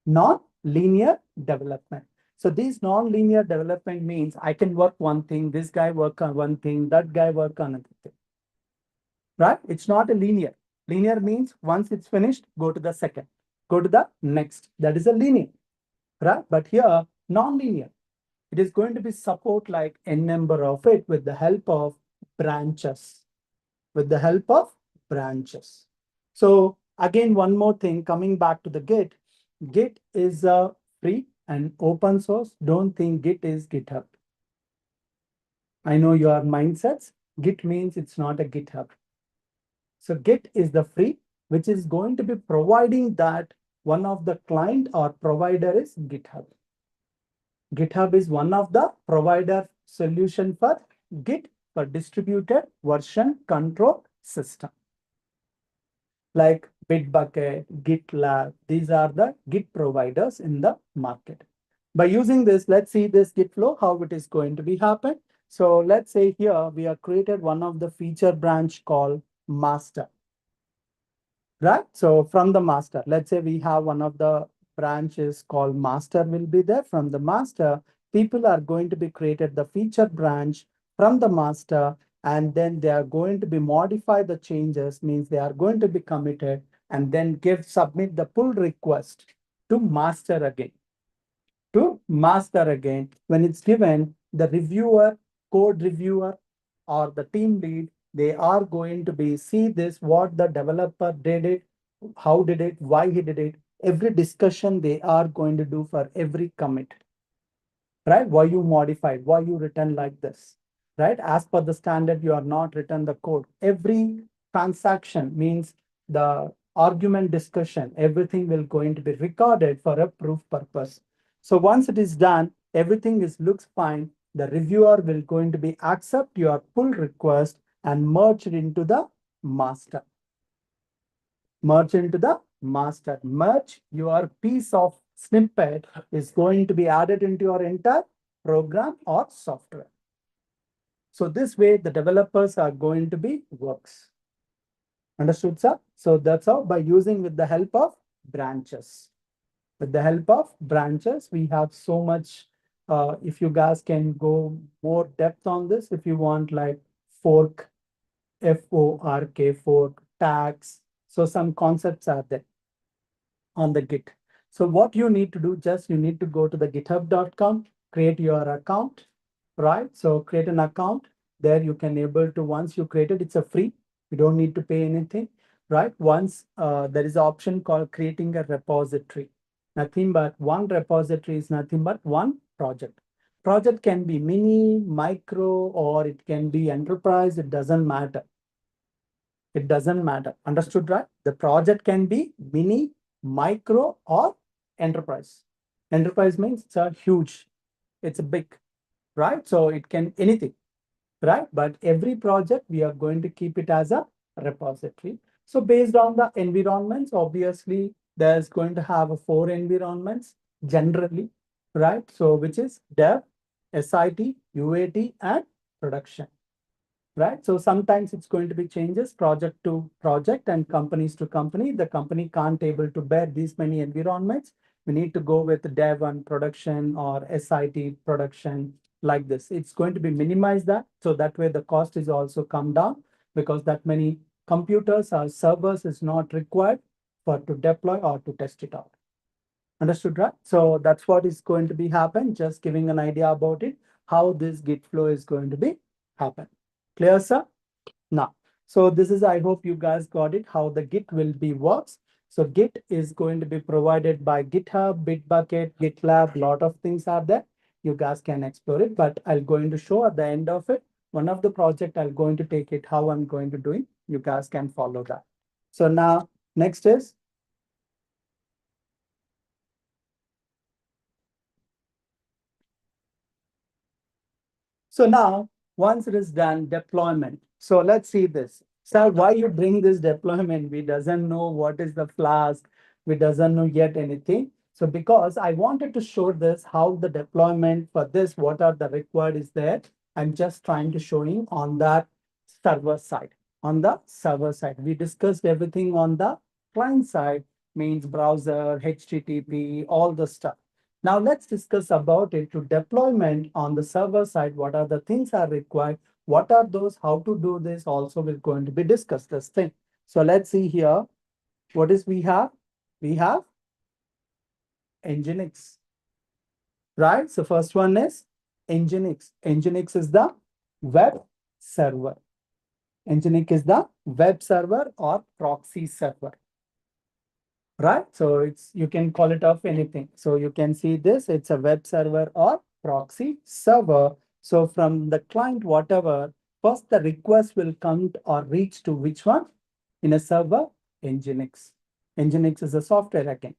Non-linear development. So this non-linear development means I can work one thing, this guy work on one thing, that guy work on another thing. Right? It's not a linear. Linear means once it's finished, go to the second, go to the next. That is a linear. Right? But here, non-linear. It is going to be support like n number of it with the help of branches. With the help of branches. So again, one more thing, coming back to the Git. Git is a free and open source. Don't think Git is GitHub. I know your mindsets. Git means it's not a GitHub. So Git is the free, which is going to be providing that one of the client or provider is GitHub. GitHub is one of the provider solution for Git, for distributed version control system. Like Bitbucket, GitLab, these are the Git providers in the market. By using this, let's see this Git flow, how it is going to be happen. So let's say here we have created one of the feature branch called master. Right? So from the master, let's say we have one of the branches called master will be there. From the master, people are going to be created the feature branch from the master, and then they are going to be modify the changes, means they are going to be committed, and then submit the pull request to master again. To master again, when it's given, the reviewer, code reviewer, or the team lead, they are going to be see this, what the developer did it, how did it, why he did it. Every discussion they are going to do for every commit. Right? Why you modified, why you written like this. Right? As per the standard, you are not written the code. Every transaction means the argument discussion, everything will going to be recorded for a proof purpose. So once it is done, everything is looks fine. The reviewer will going to be accept your pull request and merge it into the master. Merge into the master. Merge your piece of snippet is going to be added into your entire program or software. So this way the developers are going to be works. Understood, sir? So that's how by using with the help of branches. With the help of branches, we have so much. If you guys can go more depth on this, if you want like fork, fork, fork, tags. So some concepts are there on the Git. So what you need to do, just you need to go to the github.com, create your account, right? So create an account. There you can able to, once you create it, it's a free. You don't need to pay anything, right? Once there is an option called creating a repository. Nothing but one repository is nothing but one project. Project can be mini, micro, or it can be enterprise. It doesn't matter. It doesn't matter. Understood, right? The project can be mini, micro, or enterprise. Enterprise means it's a huge, it's a big, right? So it can anything, right? But every project, we are going to keep it as a repository. So based on the environments, obviously, there's going to have a 4 environments generally, right? So which is dev, SIT, UAT, and production, right? So sometimes it's going to be changes project to project and companies to company. The company can't able to bear these many environments. We need to go with dev and production or SIT production like this. It's going to be minimize that. So that way the cost is also come down because that many computers or servers is not required for to deploy or to test it out. Understood, right? So that's what is going to be happen. Just giving an idea about it, how this Git flow is going to be happen. Clear, sir? Now, so this is, I hope you guys got it, how the Git will be works. So Git is going to be provided by GitHub, Bitbucket, GitLab, lot of things are there. You guys can explore it, but I'm going to show at the end of it, one of the project I'm going to take it, how I'm going to do it. You guys can follow that. So now, next is, so now, once it is done, deployment. So let's see this. Sir, why you bring this deployment? We doesn't know what is the Flask. We doesn't know yet anything. So because I wanted to show this, how the deployment for this, what are the required is there. I'm just trying to showing on that server side. On the server side, we discussed everything on the client side, means browser, HTTP, all the stuff. Now let's discuss about it to deployment on the server side. What are the things are required? What are those? How to do this? Also, we're going to be discussed this thing. So let's see here. What is we have? We have Nginx, right? So first one is Nginx. Nginx is the web server. Nginx is the web server or proxy server, right? So it's, you can call it of anything. So you can see this, it's a web server or proxy server. So from the client, whatever, first the request will come or reach to which one? In a server, Nginx. Nginx is a software again.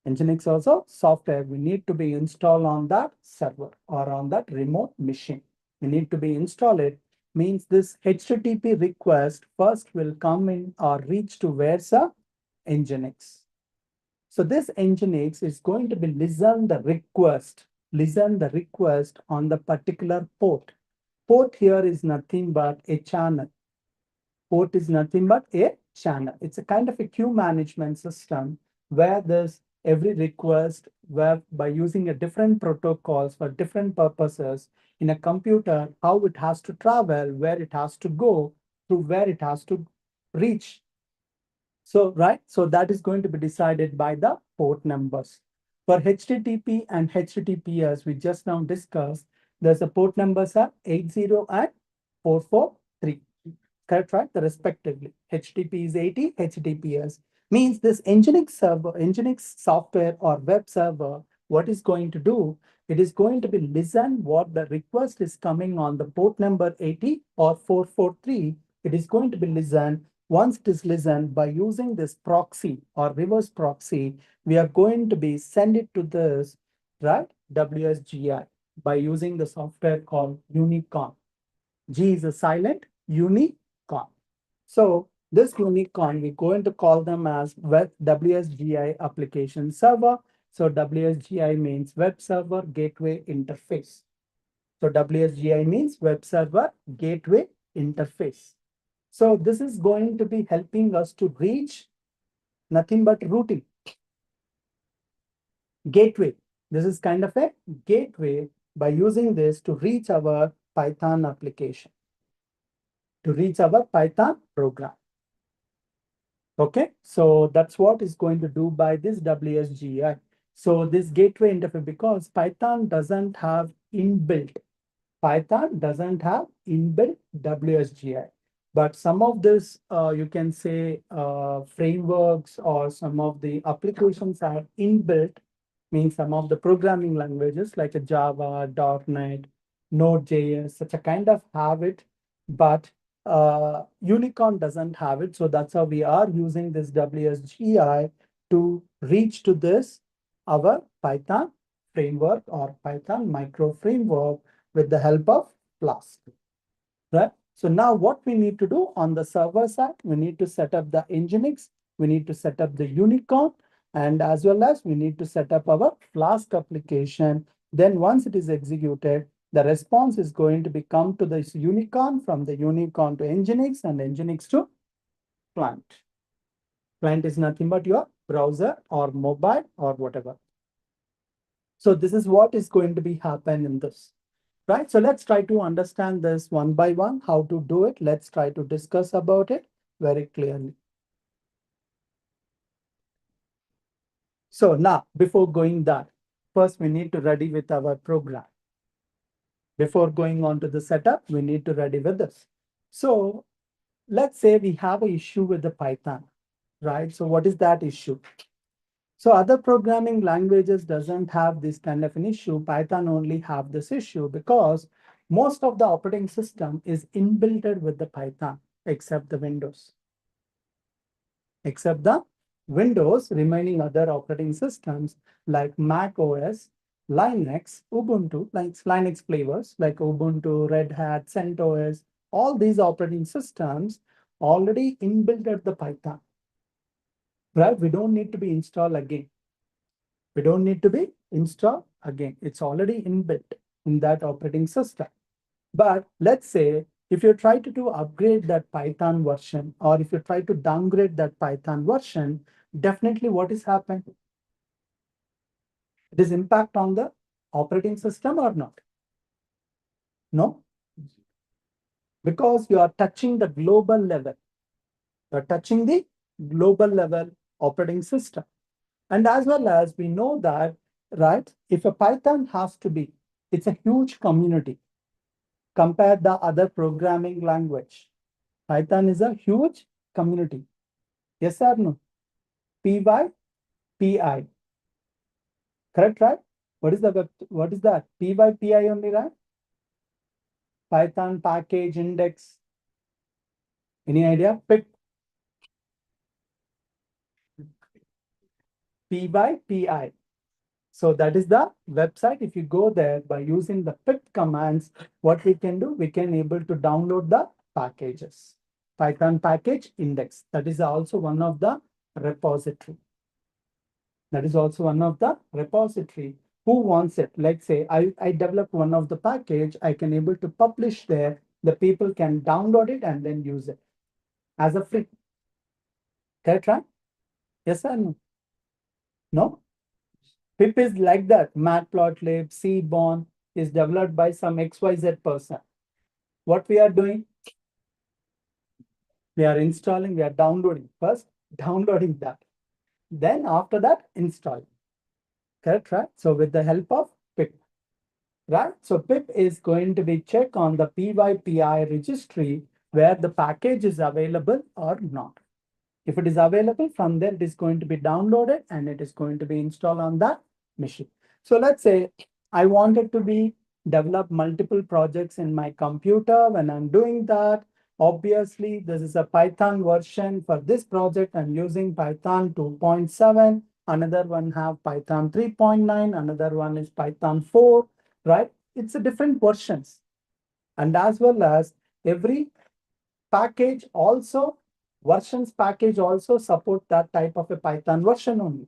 Nginx also software. We need to be installed on that server or on that remote machine. We need to be install it. Means this HTTP request first will come in or reach to where's a Nginx. So this Nginx is going to be listen the request on the particular port. Port here is nothing but a channel. Port is nothing but a channel. It's a kind of a queue management system where there's every request where by using a different protocols for different purposes in a computer, how it has to travel, where it has to go, to where it has to reach. So, right, so that is going to be decided by the port numbers. For HTTP and HTTPS, we just now discussed, there's a port numbers are 80 and 443. Correct, right? The respectively. HTTP is 80, HTTPS. Means this Nginx server, Nginx software or web server, what is going to do? It is going to be listen what the request is coming on the port number 80 or 443. It is going to be listen Once it is listened, by using this proxy or reverse proxy, we are going to be send it to this, right, WSGI by using the software called Unicorn. G is a silent unicorn. So this unicorn, we're going to call them as web WSGI application server. So WSGI means web server gateway interface. So WSGI means web server gateway interface. So this is going to be helping us to reach nothing but routing. Gateway. This is kind of a gateway by using this to reach our Python application, to reach our Python program. Okay, so that's what is going to do by this WSGI. So this gateway interface, because Python doesn't have inbuilt WSGI, but some of this, you can say frameworks or some of the applications are inbuilt, means some of the programming languages like a Java, .NET, Node.js, such a kind of have it, but Unicorn doesn't have it. So that's how we are using this WSGI to reach to this, our Python framework or Python micro framework with the help of Flask, right? So now what we need to do on the server side, we need to set up the Nginx, we need to set up the Unicorn, and as well as we need to set up our Flask application. Then once it is executed, the response is going to be come to this Unicorn, from the Unicorn to Nginx, and Nginx to client. Client is nothing but your browser or mobile or whatever. So this is what is going to be happen in this. Right, so let's try to understand this one by one, how to do it. Let's try to discuss about it very clearly. So now, before going that, first we need to ready with our program. Before going on to the setup, we need to ready with this. So let's say we have an issue with the Python, right? So what is that issue? So other programming languages doesn't have this kind of an issue. Python only have this issue because most of the operating system is inbuilt with the Python, except the Windows. Except the Windows, remaining other operating systems like Mac OS, Linux, Ubuntu, like Linux flavors like Ubuntu, Red Hat, CentOS, all these operating systems already inbuilt the Python. Right? We don't need to be installed again. We don't need to be installed again. It's already inbuilt in that operating system. But let's say if you try to do upgrade that Python version, or if you try to downgrade that Python version, definitely what is happening? It is impact on the operating system or not? No, because you are touching the global level. You are touching the global level operating system. And as well as we know that, right, if a Python has to be, it's a huge community. Compare the other programming language. Python is a huge community. Yes or no? PY, PI. Correct, right? What is that? PY, PI only, right? Python package index. Any idea? Pip, PY, PI. So that is the website. If you go there by using the pip commands, what we can do, we can able to download the packages. Python package index. That is also one of the repository. That is also one of the repository. Who wants it? Let's say I develop one of the package, I can able to publish there. The people can download it and then use it as a free. Correct, right? Yes or no? No? Pip is like that. Matplotlib, Seedborn is developed by some XYZ person. What we are doing? We are installing, we are downloading. First, downloading that. Then after that, installing. Correct, right? So with the help of pip, right? So pip is going to be check on the PYPI registry where the package is available or not. If it is available, from there it is going to be downloaded and it is going to be installed on that machine. So let's say I wanted to be develop multiple projects in my computer. When I'm doing that, Obviously, this is a Python version for this project. I'm using Python 2.7. Another one have Python 3.9. Another one is Python 4, right? It's a different versions. And as well as every package also, versions package also support that type of a Python version only.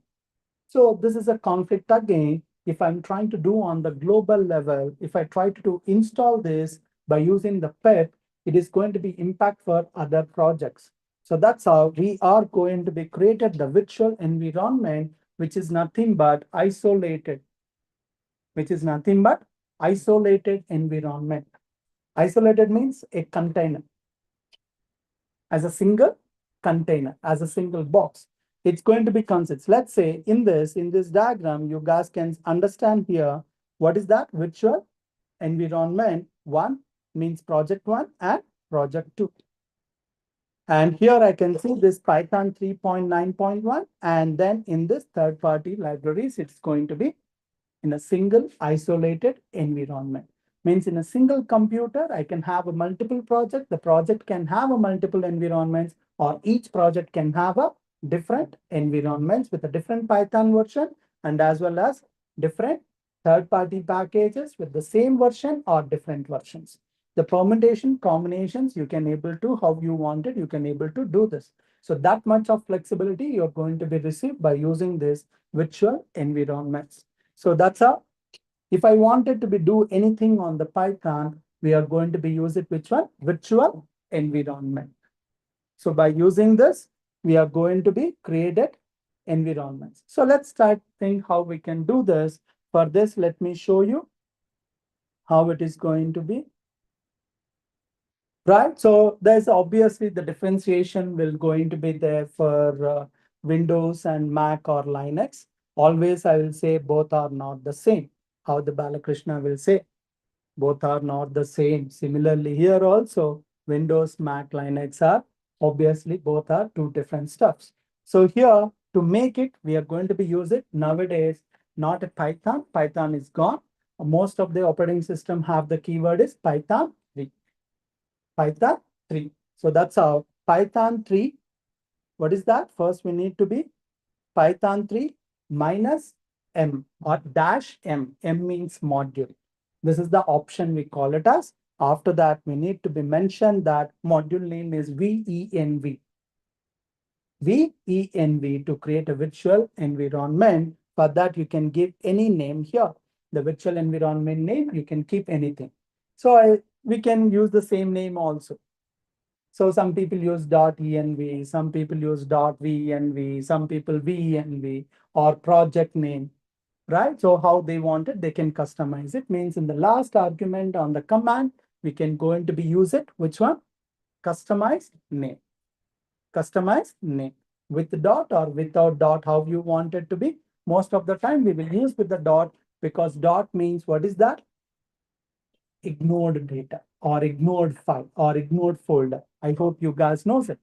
So this is a conflict again. If I'm trying to do on the global level, if I try to install this by using the pet, it is going to be impact for other projects. So that's how we are going to be created the virtual environment, which is nothing but isolated, which is nothing but isolated environment. Isolated means a container as a single container, as a single box. It's going to be concepts. Let's say in this diagram, you guys can understand here, what is that? Virtual environment one means project one and project two. And here I can see this Python 3.9.1. And then in this third party libraries, it's going to be in a single isolated environment. Means in a single computer, I can have a multiple project. The project can have a multiple environments, or each project can have a different environments with a different Python version, and as well as different third-party packages with the same version or different versions. The permutation combinations you can able to, how you want it, you can able to do this. So that much of flexibility you're going to be received by using this virtual environments. So that's how, if I wanted to be do anything on the Python, we are going to be use it which one? Virtual environment. So by using this, we are going to be created environments. So let's start think how we can do this. For this, let me show you how it is going to be. Right. So there's obviously the differentiation will going to be there for Windows and Mac or Linux. Always I will say both are not the same. How the Balakrishna will say both are not the same. Similarly here also Windows, Mac, Linux are obviously both are two different stuffs. So here to make it, we are going to be use it nowadays, not a Python. Python is gone. Most of the operating system have the keyword is Python 3. Python 3. So that's how Python 3. What is that? First, we need to be Python 3 minus M or dash M. M means module. This is the option we call it as. After that, we need to be mentioned that module name is VENV. VENV to create a virtual environment. For that, you can give any name here. The virtual environment name, you can keep anything. So we can use the same name also. So some people use .env, some people use .venv, some people venv or project name, right? So how they want it, they can customize it. Means in the last argument on the command, we can go into be use it. Which one? Customize name. Customize name with the dot or without dot, how you want it to be. Most of the time we will use with the dot because dot means what is that? Ignored data or ignored file or ignored folder. I hope you guys knows it,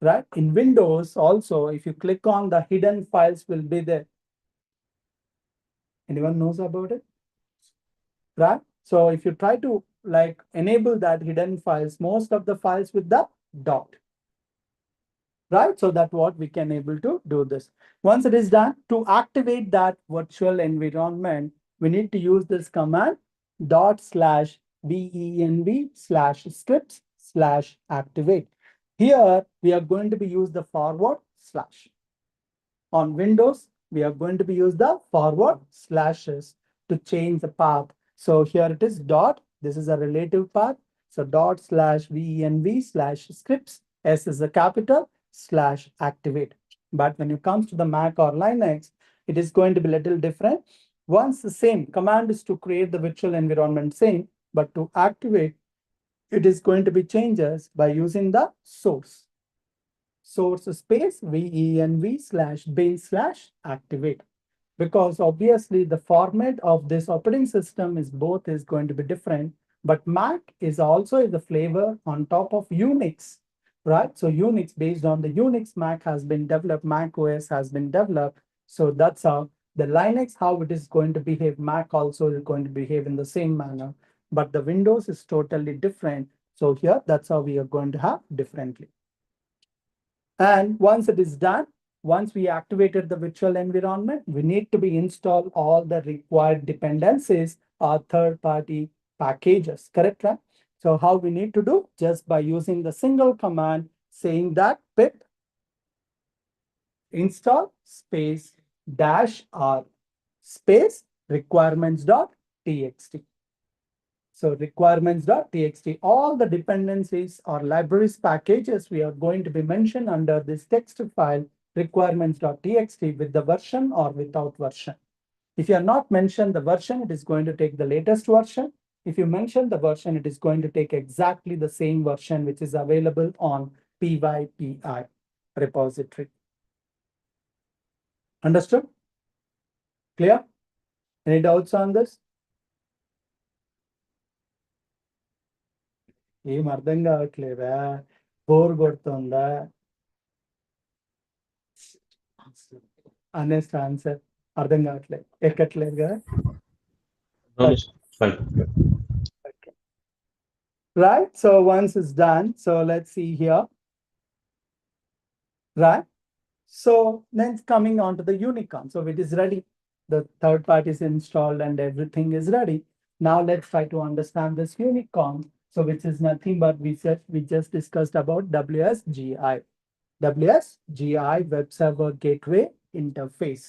right? In Windows also, if you click on the hidden files will be there. Anyone knows about it, right? So if you try to like enable that hidden files, most of the files with the dot, right? So that what we can able to do this. Once it is done, to activate that virtual environment, we need to use this command ./venv/scripts/activate. Here we are going to be use the forward slash. On Windows, we are going to be use the forward slashes to change the path. So here it is dot. This is a relative path. So ./venv/scripts. S is a capital /activate. But when it comes to the Mac or Linux, it is going to be a little different. Once the same command is to create the virtual environment same, but to activate, it is going to be changes by using the source space venv/bin/activate. Because obviously the format of this operating system is both is going to be different, but Mac is also the flavor on top of Unix, right? So Unix, based on the Unix, Mac has been developed, Mac OS has been developed. So that's how the Linux, how it is going to behave, Mac also is going to behave in the same manner. But the Windows is totally different. So here, that's how we are going to have differently. And once it is done, once we activated the virtual environment, we need to be install all the required dependencies or third-party packages, correct? Right? So how we need to do? Just by using the single command saying that pip install space dash r space requirements.txt. So requirements.txt, all the dependencies or libraries packages we are going to be mentioned under this text file requirements.txt with the version or without version. If you are not mentioned the version, it is going to take the latest version. If you mention the version, it is going to take exactly the same version which is available on PYPI repository. Understood? Clear? Any doubts on this? ఏం అర్థం కావట్లేదా? Bore కొడుతుందా? Honest answer. అర్థం కావట్లేదు, ఎక్కట్లేదు కదా? Fine. Okay. Right. So once it's done, so let's see here. Right. So then coming on to the unicorn. So it is ready. The third part is installed and everything is ready. Now let's try to understand this unicorn. So which is nothing but we just discussed about WSGI. WSGI Web Server Gateway Interface.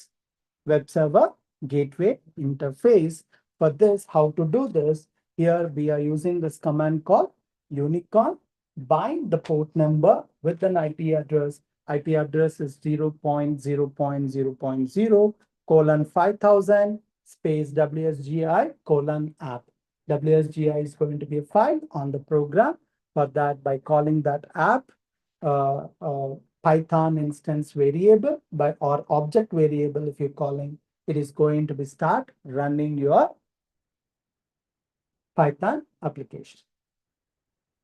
Web Server Gateway Interface. For this, how to do this? Here we are using this command called unicorn. Bind the port number with an IP address. IP address is 0.0.0.0 colon 5000 space WSGI colon app. WSGI is going to be a file on the program. For that, by calling that app, Python instance variable by or object variable, if you're calling, it is going to be start running your Python application.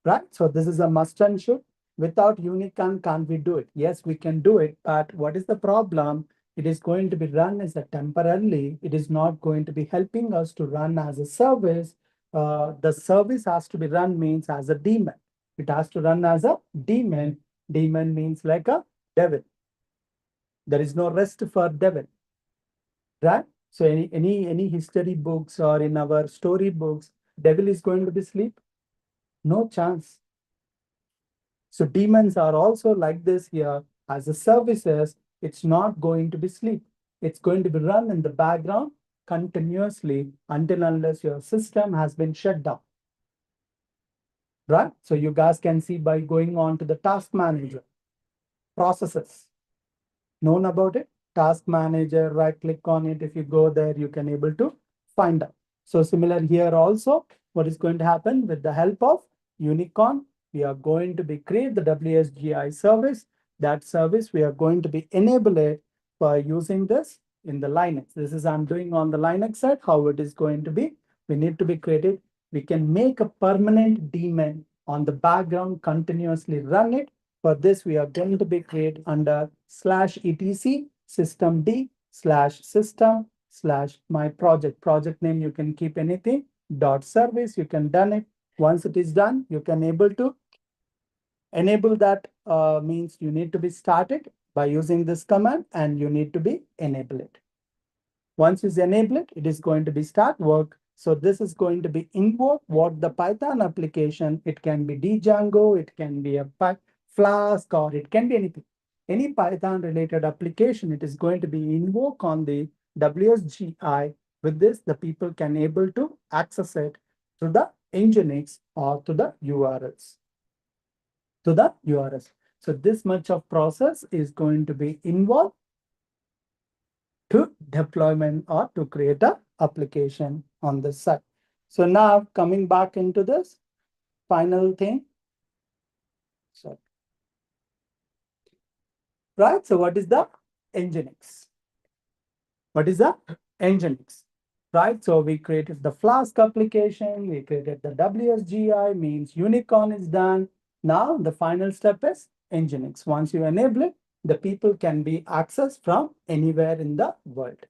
Right? So this is a must and should. Without unicorn, can't we do it? Yes, we can do it. But what is the problem? It is going to be run as a temporarily. It is not going to be helping us to run as a service. The service has to be run means as a daemon. It has to run as a daemon. Daemon means like a devil. There is no rest for devil. Right? So any history books or in our story books, devil is going to be sleep? No chance. So demons are also like this here. As a services, it's not going to be sleep. It's going to be run in the background continuously until unless your system has been shut down. Right? So you guys can see by going on to the task manager, processes. Known about it? Task manager, right click on it. If you go there, you can able to find out. So similar here also, what is going to happen with the help of unicorn, we are going to be create the WSGI service. That service, we are going to be enable it by using this in the Linux. This is I'm doing on the Linux side, how it is going to be. We need to be created. We can make a permanent daemon on the background, continuously run it. For this, we are going to be create under /etc systemd/system/my project. Project name, you can keep anything. .service, you can done it. Once it is done, you can able to enable that means you need to be started by using this command and you need to be enable it. Once you enable it, it is going to be start work. So this is going to be invoke what the Python application, it can be Django, it can be a Flask, or it can be anything. Any Python related application, it is going to be invoke on the WSGI. With this, the people can able to access it through the Nginx or to the URLs. To the URLs. So this much of process is going to be involved to deployment or to create a application on this side. So now coming back into this final thing. So, right. So what is the Nginx? What is the Nginx? Right. So we created the Flask application. We created the WSGI means unicorn is done. Now the final step is Nginx. Once you enable it, the people can be accessed from anywhere in the world.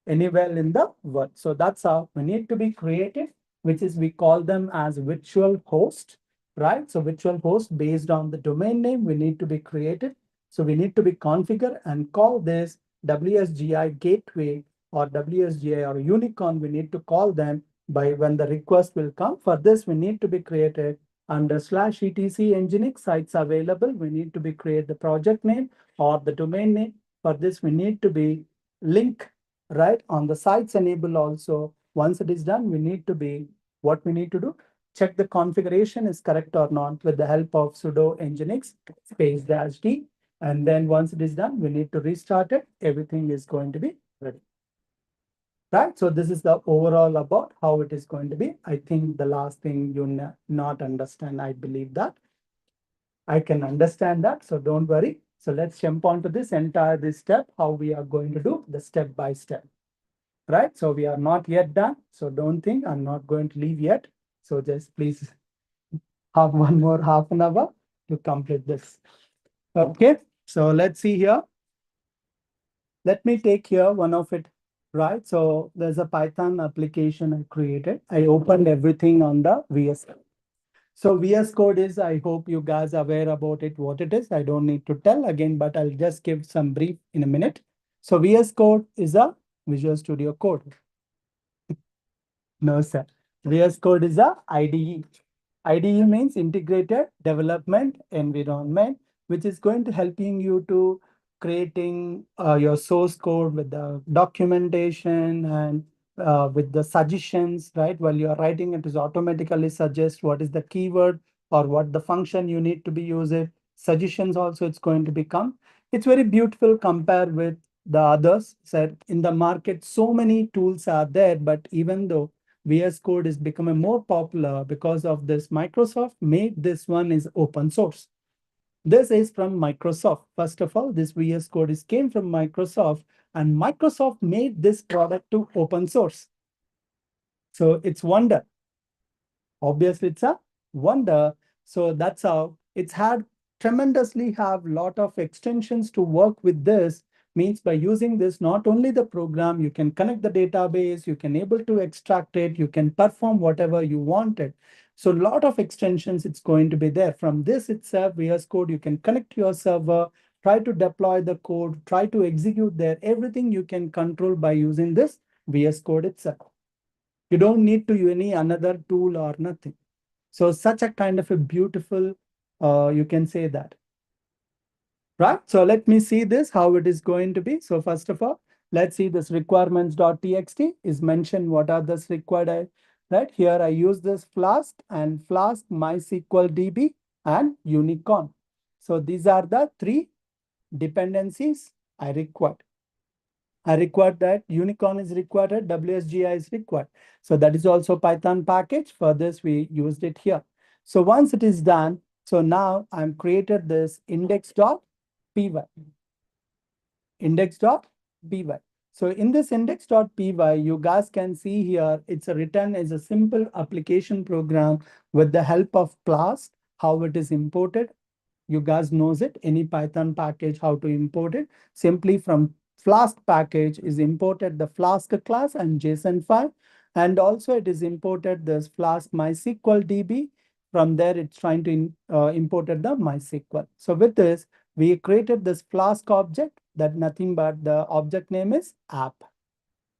Anywhere in the world. So that's how we need to be created which is we call them as virtual host, right? So virtual host based on the domain name we need to be created. So we need to be configure and call this WSGI gateway or WSGI or unicorn. We need to call them by when the request will come. For this, we need to be created under /etc nginx sites available. We need to be create the project name or the domain name. For this, we need to be link right on the sites enable also. Once it is done, we need to be what we need to do, check the configuration is correct or not with the help of sudo nginx space -d. And then once it is done, we need to restart it. Everything is going to be ready. Right. So this is the overall about how it is going to be. I think the last thing you not understand, I believe that I can understand that. So don't worry. So let's jump on to this step, how we are going to do the step by step. Right. So we are not yet done. So don't think I'm not going to leave yet. So just please have one more half an hour to complete this. Okay. So let's see here. Let me take here one of it, right? So there's a Python application I created. I opened everything on the VS Code. So VS Code is, I hope you guys are aware about it, what it is. I don't need to tell again, but I'll just give some brief in a minute. So VS Code is a Visual Studio Code. No, sir. VS Code is a IDE. IDE means Integrated Development Environment, which is going to helping you to creating your source code with the documentation and with the suggestions, right? While you are writing, it is automatically suggest what is the keyword or what the function you need to be using. Suggestions also it's going to become. It's very beautiful compared with the others. So in the market, so many tools are there, but even though VS Code is becoming more popular because of this. Microsoft made this one is open source. This is from Microsoft. First of all, this VS Code is came from Microsoft, and Microsoft made this product to open source. So it's wonder. Obviously, it's a wonder. So that's how it's had tremendously have lot of extensions to work with this. Means by using this, not only the program, you can connect the database, you can able to extract it, you can perform whatever you wanted. So a lot of extensions it's going to be there. From this itself, VS Code, you can connect to your server, try to deploy the code, try to execute there. Everything you can control by using this VS Code itself. You don't need to use any another tool or nothing. So such a kind of a beautiful, you can say that. Right. So let me see this, how it is going to be. So first of all, let's see this requirements.txt is mentioned. What are this required? Right here, I use this Flask and Flask, MySQL DB and Unicorn. So these are the three dependencies I required. I required that Unicorn is required, WSGI is required. So that is also Python package. For this, we used it here. So once it is done, so now I'm created this index.py. Index.py. So in this index.py, you guys can see here, it's a written as a simple application program with the help of Flask, how it is imported. You guys knows it, any Python package, how to import it. Simply from Flask package is imported the Flask class and JSON file. And also it is imported this Flask MySQL DB. From there, it's trying to imported the MySQL. So with this, we created this Flask object that nothing but the object name is app.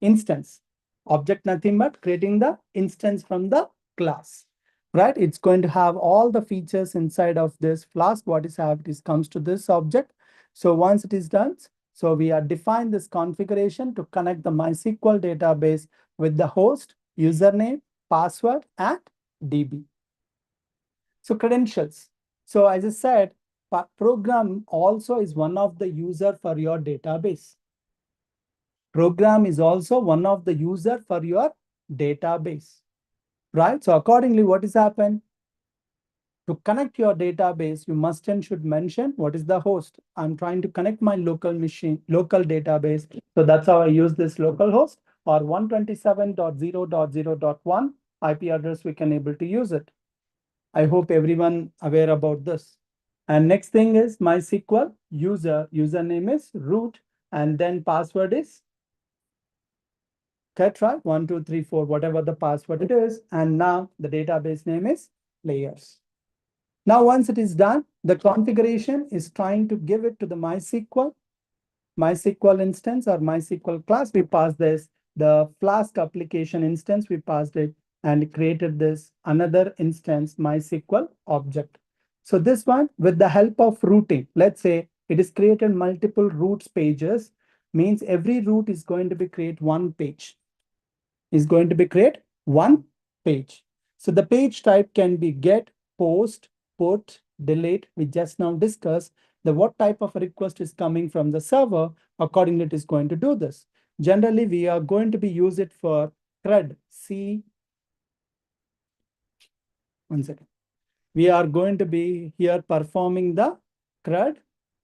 Instance. Object nothing but creating the instance from the class. Right? It's going to have all the features inside of this Flask. What is have it comes to this object. So once it is done, so we are defined this configuration to connect the MySQL database with the host, username, password, and DB. So credentials. So as I said, program also is one of the user for your database. Program is also one of the user for your database, right? So accordingly, what is happened? To connect your database, you must and should mention what is the host. I'm trying to connect my local machine, local database. So that's how I use this local host or 127.0.0.1 IP address we can able to use it. I hope everyone aware about this. And next thing is MySQL username is root, and then password is Correct, right? 1, 2, 3, 4, whatever the password it is. And now the database name is layers. Now, once it is done, the configuration is trying to give it to the MySQL instance or MySQL class. We passed this, the Flask application instance, we passed it and created this another instance, MySQL object. So this one, with the help of routing, let's say it is created multiple routes pages, means every route is going to be create one page, is going to be create one page. So the page type can be get, post, put, delete. We just now discussed the what type of request is coming from the server. Accordingly, it is going to do this. Generally, we are going to be use it for CRUD. One second. We are going to be here performing the CRUD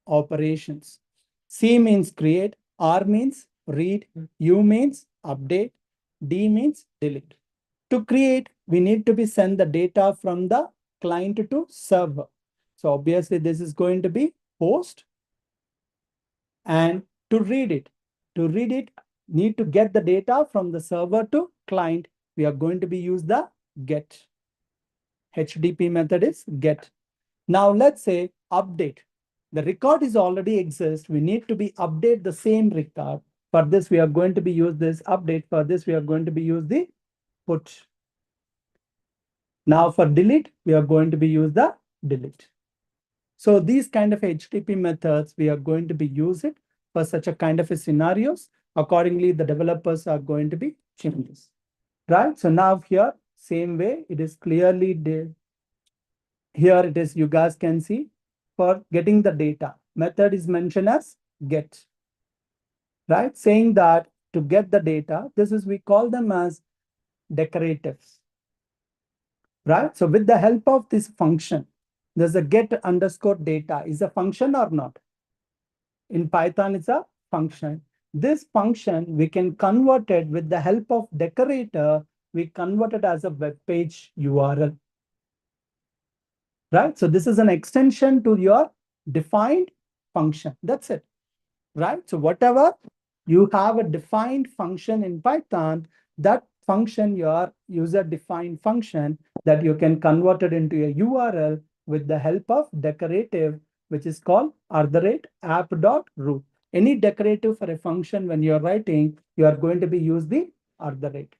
operations. C means create, R means read, U means update, D means delete. To create, we need to be send the data from the client to server. So obviously this is going to be post, and to read it, need to get the data from the server to client. We are going to be use the get. HTTP method is get. Now let's say update. The record is already exist. We need to be update the same record. For this, we are going to be use this update. For this, we are going to be use the put. Now for delete, we are going to be use the delete. So these kind of HTTP methods, we are going to be use it for such a kind of a scenarios. Accordingly, the developers are going to be changes, right? So now here, same way, it is clearly here it is, you guys can see for getting the data. Method is mentioned as get, right? Saying that to get the data, this is, we call them as decoratives, right? So with the help of this function, there's a get underscore data is a function or not? In Python, it's a function. This function, we can convert it with the help of decorator. We convert it as a web page URL, right? So this is an extension to your defined function. That's it, right? So whatever you have a defined function in Python, that function, your user defined function, that you can convert it into a URL with the help of decorative, which is called @app.root. Any decorative for a function when you're writing, you are going to be use the @.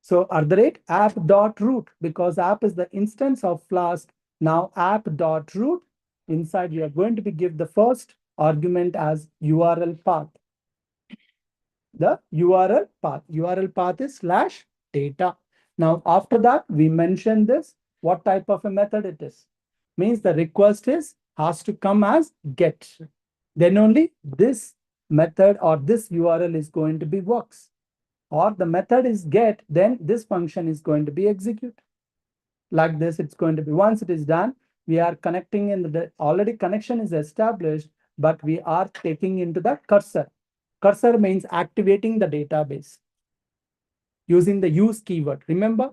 So @app.root, because app is the instance of Flask. Now app.root, inside you are going to be give the first argument as URL path. The URL path. URL path is /data. Now, after that, we mentioned this, what type of a method it is. Means the request has to come as get. Then only this method or this URL is going to be works. Or the method is get, then this function is going to be execute. Like this, it's going to be, once it is done, we are connecting in the, already connection is established, but we are taking into the cursor. Cursor means activating the database using the use keyword. Remember,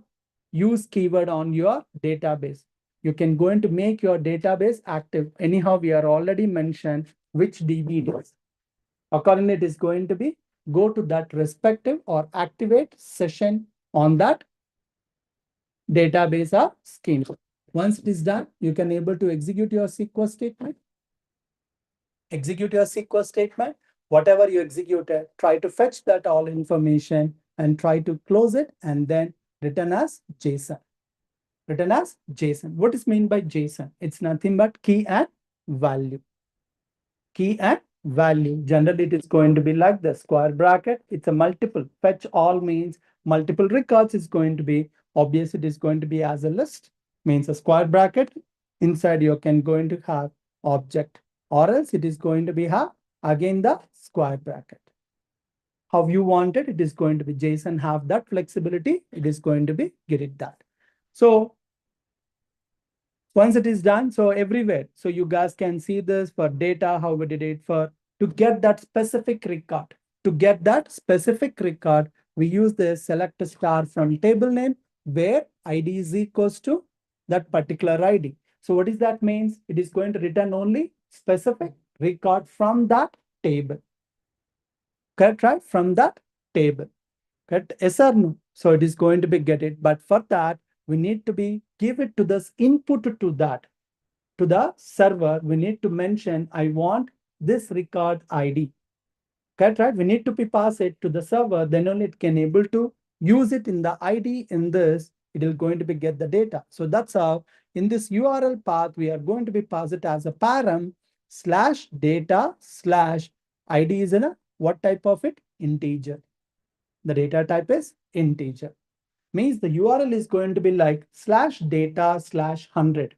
use keyword on your database. You can go into make your database active. Anyhow, we are already mentioned which DB it is. Accordingly, it is going to be go to that respective or activate session on that database or scheme. Once it is done, you can able to execute your SQL statement. Execute your SQL statement. Whatever you executed, try to fetch that all information and try to close it and then return as JSON. Return as JSON. What is meant by JSON? It's nothing but key and value. Key and value. Generally, it is going to be like the square bracket. It's a multiple. Fetch all means multiple records is going to be, obviously, it is going to be as a list, means a square bracket. Inside, you can going to have object, or else it is going to be have again the square bracket. How you want it, it is going to be JSON have that flexibility. It is going to be get it that. So once it is done, so everywhere, so you guys can see this for data, how we did it for to get that specific record. To get that specific record, we use the select star from table name where ID is equals to that particular ID. So what does that means? It is going to return only specific record from that table. Correct, right? From that table. Correct? Yes or no? So it is going to be get it. But for that, we need to be give it to this input to that. To the server, we need to mention, I want this record ID. Correct, right? We need to be pass it to the server, then only it can able to use it in the ID in this, it is going to be get the data. So that's how in this URL path, we are going to be pass it as a param slash data slash ID is in a what type of it? Integer. The data type is integer. Means the URL is going to be like slash data slash 100.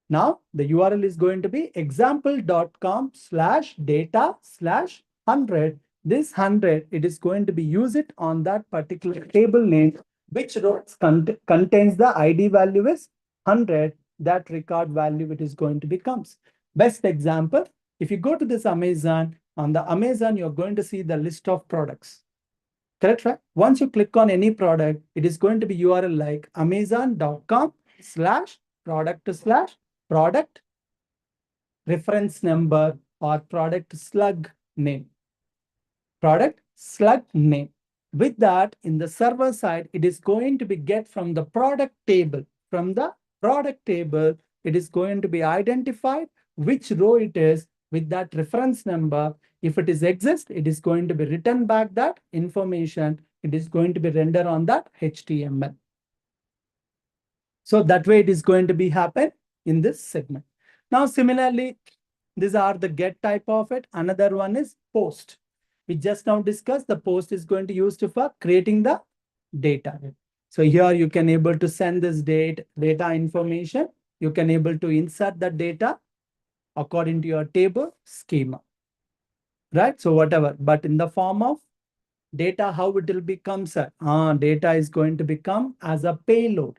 Now the URL is going to be example.com slash data slash 100. This 100, it is going to be use it on that particular table name, which rows contains the ID value is 100. That record value it is going to becomes. Best example, if you go to this Amazon, on the Amazon, you're going to see the list of products. Correct, right? Once you click on any product, it is going to be URL like amazon.com slash product slash product reference number or product slug name. Product slug name. With that, in the server side, it is going to be get from the product table. From the product table, it is going to be identified which row it is with that reference number. If it is exist, it is going to be written back that information. It is going to be rendered on that HTML. So that way it is going to be happen in this segment. Now, similarly, these are the get type of it. Another one is post. We just now discussed the post is going to use to for creating the data. So here you can able to send this data information. You can able to insert the data according to your table schema, right? So whatever, but in the form of data, how it will become, sir? Data is going to become as a payload,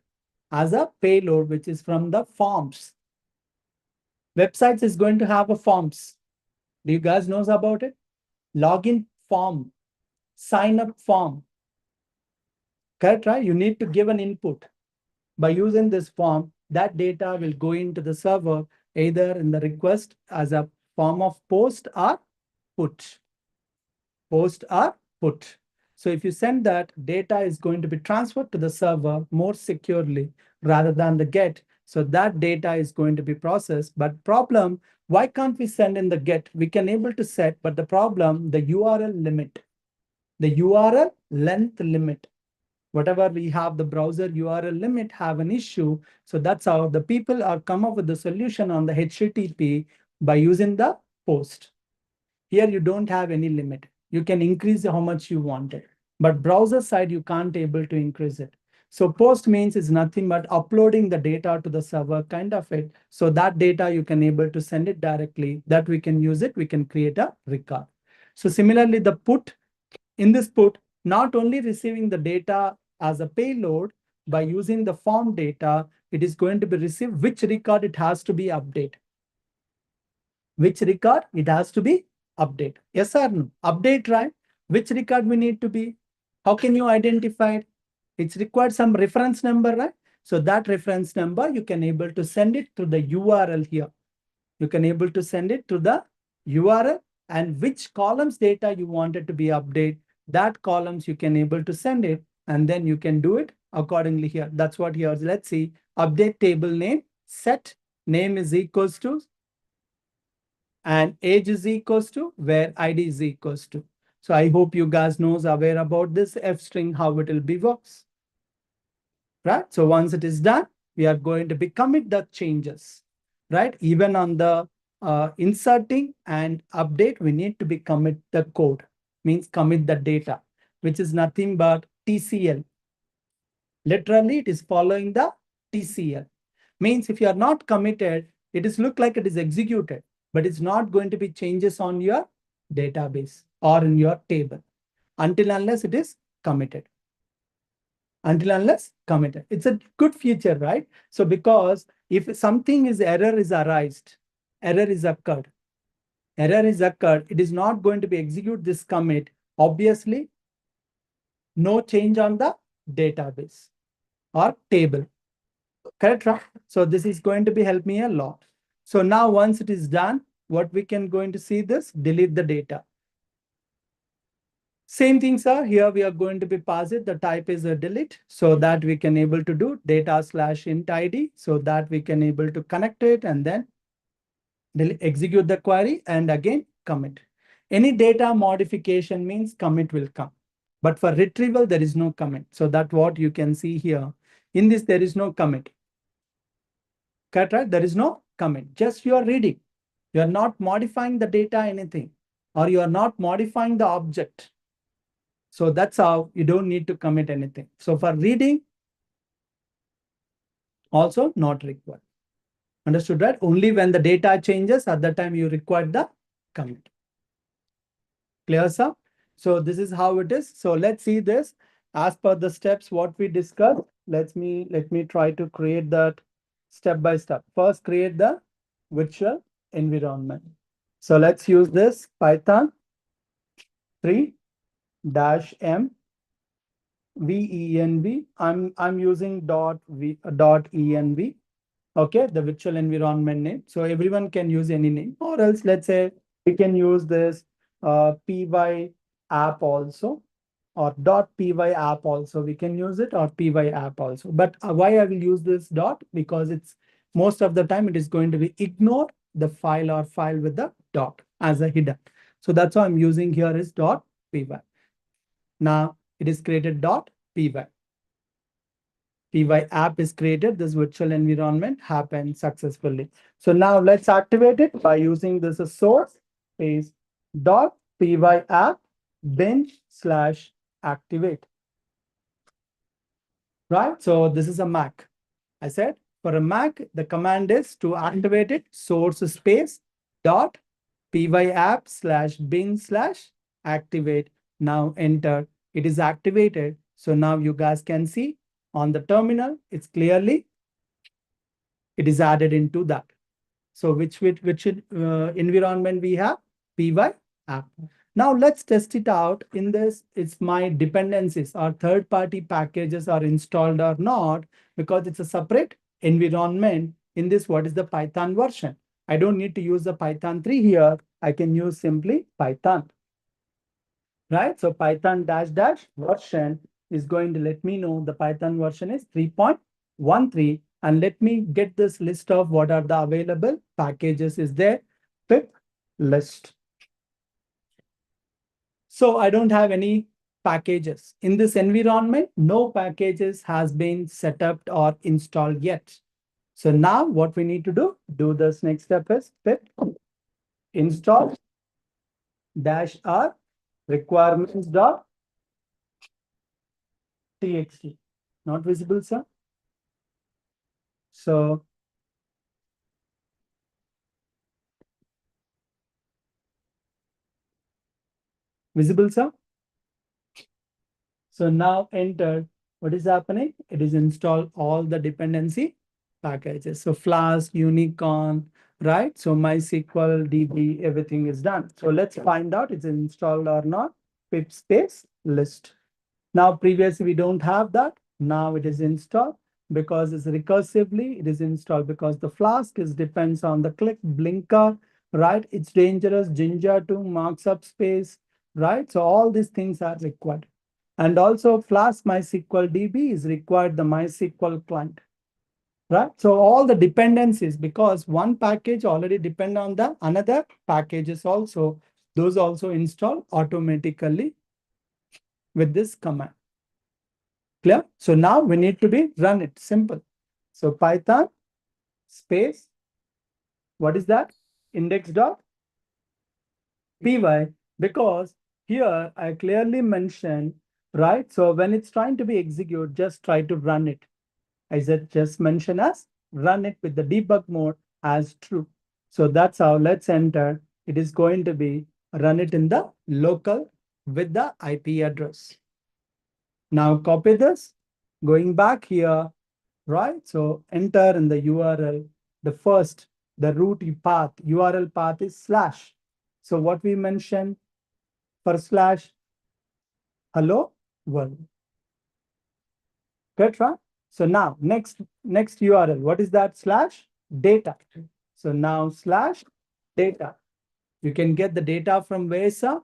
which is from the forms. Websites is going to have a forms. Do you guys knows about it? Login form, sign up form. Correct, right? You need to give an input. By using this form, that data will go into the server either in the request as a form of post or put. Post or put. So if you send that, data is going to be transferred to the server more securely rather than the get. So that data is going to be processed. But problem, why can't we send in the get? We can able to set, but the problem, the URL limit, the URL length limit. Whatever we have, the browser URL limit have an issue. So that's how the people are come up with the solution on the HTTP by using the post. Here you don't have any limit. You can increase how much you want it. But browser side, you can't able to increase it. So post means is nothing but uploading the data to the server kind of it. So that data you can able to send it directly, that we can use it, we can create a record. So similarly, the put, in this put, not only receiving the data as a payload, by using the form data, it is going to be received which record it has to be updated. Which record it has to be update. Yes or no? Update, right? Which record we need to be? How can you identify it? It's required some reference number, right? So that reference number, you can able to send it to the URL here. You can able to send it to the URL and which columns data you wanted to be update. That columns you can able to send it and then you can do it accordingly here. That's what here. Let's see. Update table name, set name is equals to and age is equals to where ID is equals to. So I hope you guys knows aware about this F string, how it will be works. Right? So once it is done, we are going to be commit the changes, right? Even on the inserting and update, we need to be commit the code, means commit the data, which is nothing but TCL. Literally, it is following the TCL. Means if you are not committed, it is look like it is executed, but it's not going to be changes on your database or in your table until unless it is committed. Until unless committed. It's a good feature, right? So because if something is error is arised, error is occurred, it is not going to be execute this commit. Obviously, no change on the database or table. Correct, right? So this is going to be help me a lot. So now once it is done, what we can going to see this, delete the data. Same thing, sir. Here we are going to be pass it. The type is a delete, so that we can able to do data slash int ID, so that we can able to connect it and then execute the query and again commit. Any data modification means commit will come. But for retrieval, there is no commit. So that's what you can see here. In this, there is no commit. Correct, right? There is no commit. Just you are reading. You are not modifying the data anything, or you are not modifying the object. So that's how you don't need to commit anything. So for reading, also not required. Understood, right? Only when the data changes, at that time you require the commit. Clear, sir? So this is how it is. So let's see this as per the steps what we discussed. Let me try to create that step by step. First, create the virtual environment. So let's use this Python 3 -m venv. I'm using .env. Okay, the virtual environment name. So everyone can use any name, or else let's say we can use this py app also, or .py app also. We can use it, or py app also. But why I will use this dot? Because it's most of the time it is going to be ignore the file or file with the dot as a hidden. So that's why I'm using here is .py. Now it is created .py. py app is created, this virtual environment happened successfully. So now let's activate it by using this source is .py app bin/activate. Right? So this is a Mac. I said for a Mac, the command is to activate it source space .py app/bin/activate. Now enter. It is activated. So now you guys can see on the terminal, it's clearly, it is added into that. So which environment we have? py app. Now let's test it out in this. It's my dependencies or third-party packages are installed or not, because it's a separate environment. In this, what is the Python version? I don't need to use the Python 3 here. I can use simply Python. Right? So Python -- version is going to let me know the Python version is 3.13. And let me get this list of what are the available packages is there. Pip list. So I don't have any packages. In this environment, no packages has been set up or installed yet. So now what we need to do this next step is pip install -r requirements.txt. Not visible, sir? So visible, sir? So now enter. What is happening? It is install all the dependency packages. So Flask, Unicorn, right? So MySQL, DB, everything is done. So let's find out it's installed or not. Pip space list. Now previously we don't have that. Now it is installed because it's recursively, it is installed because the Flask is depends on the click blinker, right? It's dangerous, Ginger to marks up space, right? So all these things are required. And also Flask MySQL DB is required the MySQL client, right? So all the dependencies, because one package already depend on the another packages also, those also install automatically with this command. Clear? So now we need to be run it simple. So Python space, what is that? Index.py, because here I clearly mentioned, right? So when it's trying to be executed, just try to run it. I said just mention as run it with the debug mode as true. So that's how let's enter. It is going to be run it in the local with the IP address. Now copy this, going back here, right? So enter in the URL, the root path, URL path is /. So what we mentioned for / hello world. Good, right? So now next URL, what is that? /data. So now /data. You can get the data from where, sir?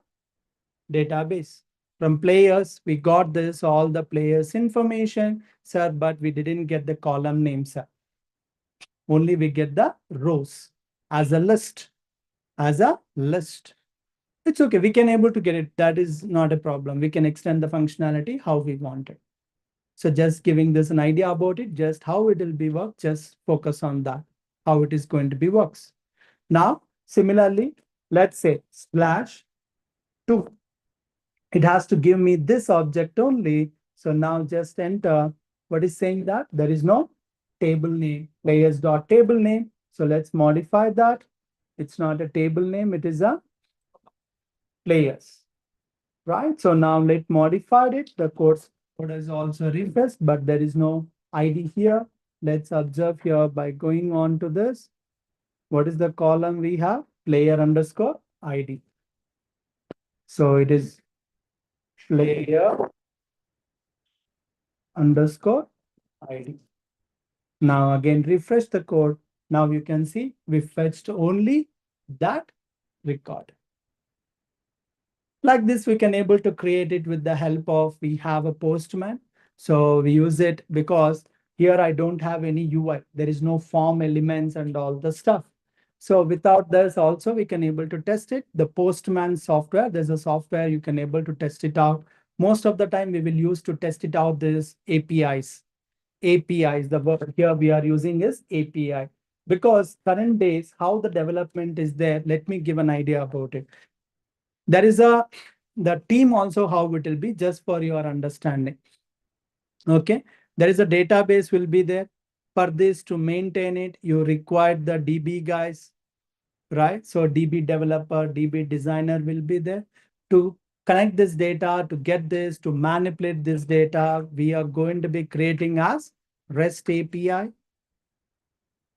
Database. From players, we got this, all the players information, sir, but we didn't get the column name, sir. Only we get the rows as a list, as a list. It's okay. We can able to get it. That is not a problem. We can extend the functionality how we want it. So just giving this an idea about it, just how it will be work, just focus on that, how it is going to be works. Now, similarly, let's say /2. It has to give me this object only. So now just enter what is saying that there is no table name, players.table name. So let's modify that. It's not a table name, it is a players, right? So now let modify it. The code is also refreshed, but there is no ID here. Let's observe here by going on to this. What is the column we have? Player underscore ID. So it is player underscore ID. Now again, refresh the code. Now you can see we fetched only that record. Like this, we can able to create it with the help of, we have a Postman. So we use it because here I don't have any UI. There is no form elements and all the stuff. So without this also, we can able to test it. The Postman software, there's a software you can able to test it out. Most of the time we will use to test it out this APIs. APIs, the word here we are using is API. Because current days, how the development is there, let me give an idea about it. There is the team also how it will be, just for your understanding. Okay, there is a database will be there. For this to maintain it, you require the DB guys, right? So DB developer, DB designer will be there to connect this data, to get this, to manipulate this data. We are going to be creating as REST API.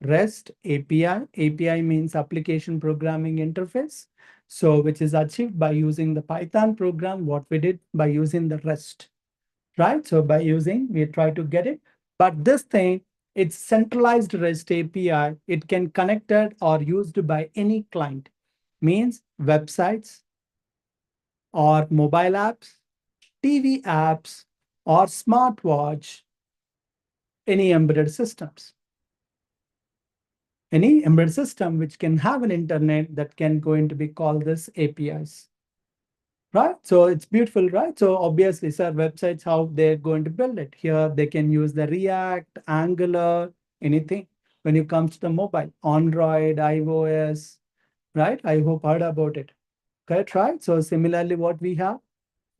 REST API. API means application programming interface. So which is achieved by using the Python program, what we did by using the REST, right? So by using, we try to get it. But this thing, it's centralized REST API. It can connected or used by any client, means websites or mobile apps, TV apps, or smartwatch, any embedded systems. Any embedded system which can have an internet that can going to be called this APIs, right? So it's beautiful, right? So obviously, sir, websites, how they're going to build it. Here, they can use the React, Angular, anything. When you come to the mobile, Android, iOS, right? I hope heard about it. Correct, right? So similarly, what we have,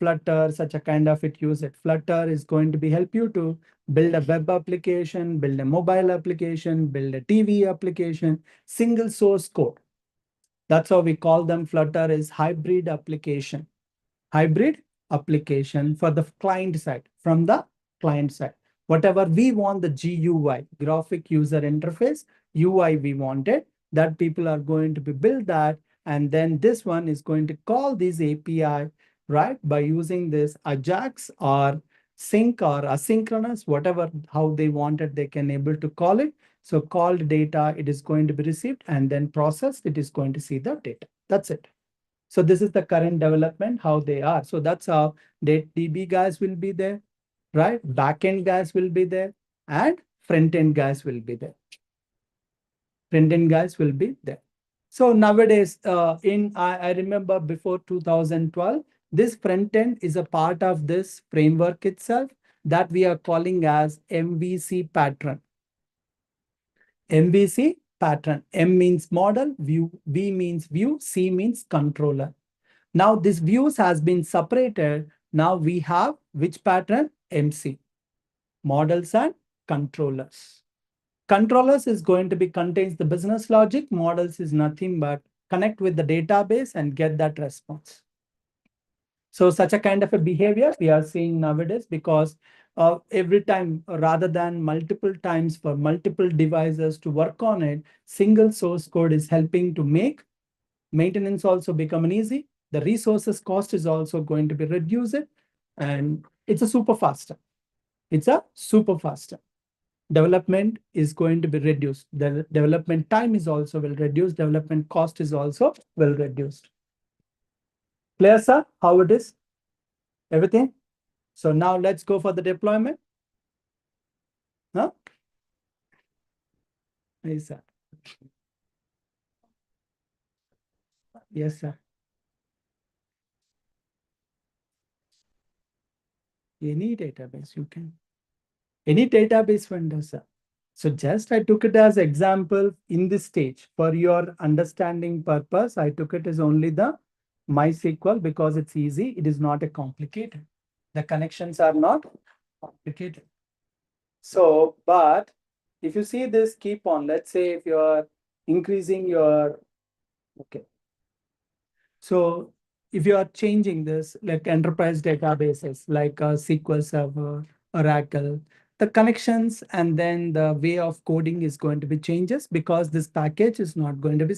Flutter, such a kind of it use it. Flutter is going to be help you to build a web application, build a mobile application, build a TV application, single source code. That's how we call them. Flutter is hybrid application. Hybrid application for the client side, from the client side. Whatever we want, the GUI, graphic user interface, UI we wanted, that people are going to be build that. And then this one is going to call this API, right? By using this Ajax or sync or asynchronous, whatever, how they wanted, they can able to call it. So called data, it is going to be received and then processed. It is going to see the data. That's it. So this is the current development, how they are. So that's how DB guys will be there, right? Backend guys will be there and front end guys will be there. Front end guys will be there. So nowadays, I remember before 2012, this front end is a part of this framework itself that we are calling as MVC pattern. MVC pattern. M means model, view, V means view, C means controller. Now this views has been separated. Now we have which pattern? MC, models and controllers. Controllers is going to be contains the business logic. Models is nothing but connect with the database and get that response. So such a kind of a behavior we are seeing nowadays because every time rather than multiple times for multiple devices to work on it, single source code is helping to make maintenance also become easy. The resources cost is also going to be reduced and it's a super faster. It's a super faster. Development is going to be reduced. The development time is also will reduce. Development cost is also will reduced. Clear, sir, how it is? Everything? So now let's go for the deployment. Huh? Yes, sir. Yes, sir. Any database you can. Any database vendor, sir. So just I took it as example in this stage for your understanding purpose. I took it as only the MySQL because it's easy. It is not a complicated. The connections are not complicated. So, but if you see this, keep on, let's say if you're increasing your, okay. So if you are changing this, like enterprise databases, like SQL Server, Oracle, the connections and then the way of coding is going to be changes because this package is not going to be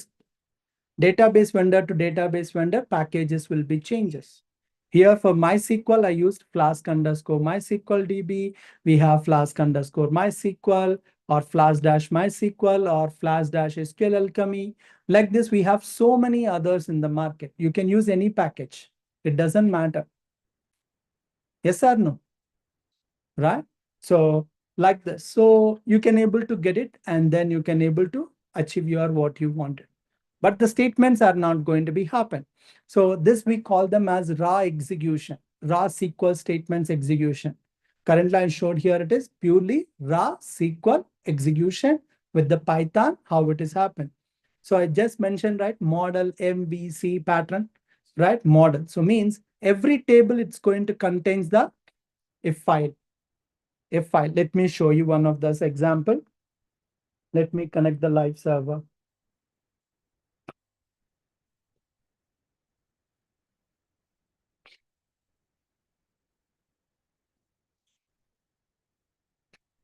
database vendor to database vendor, packages will be changes. Here for MySQL, I used Flask underscore MySQL DB. We have Flask underscore MySQL or Flask dash MySQL or Flask dash SQL Alchemy. Like this, we have so many others in the market. You can use any package. It doesn't matter. Yes or no? Right? So like this. So you can able to get it and then you can able to achieve your what you wanted. But the statements are not going to be happen. So this we call them as raw execution, raw SQL statements execution. Currently I showed here it is purely raw SQL execution with the Python, how it is happened. So I just mentioned, right, model MVC pattern, right, model. So means every table it's going to contains the if file. If file, let me show you one of those example. Let me connect the live server.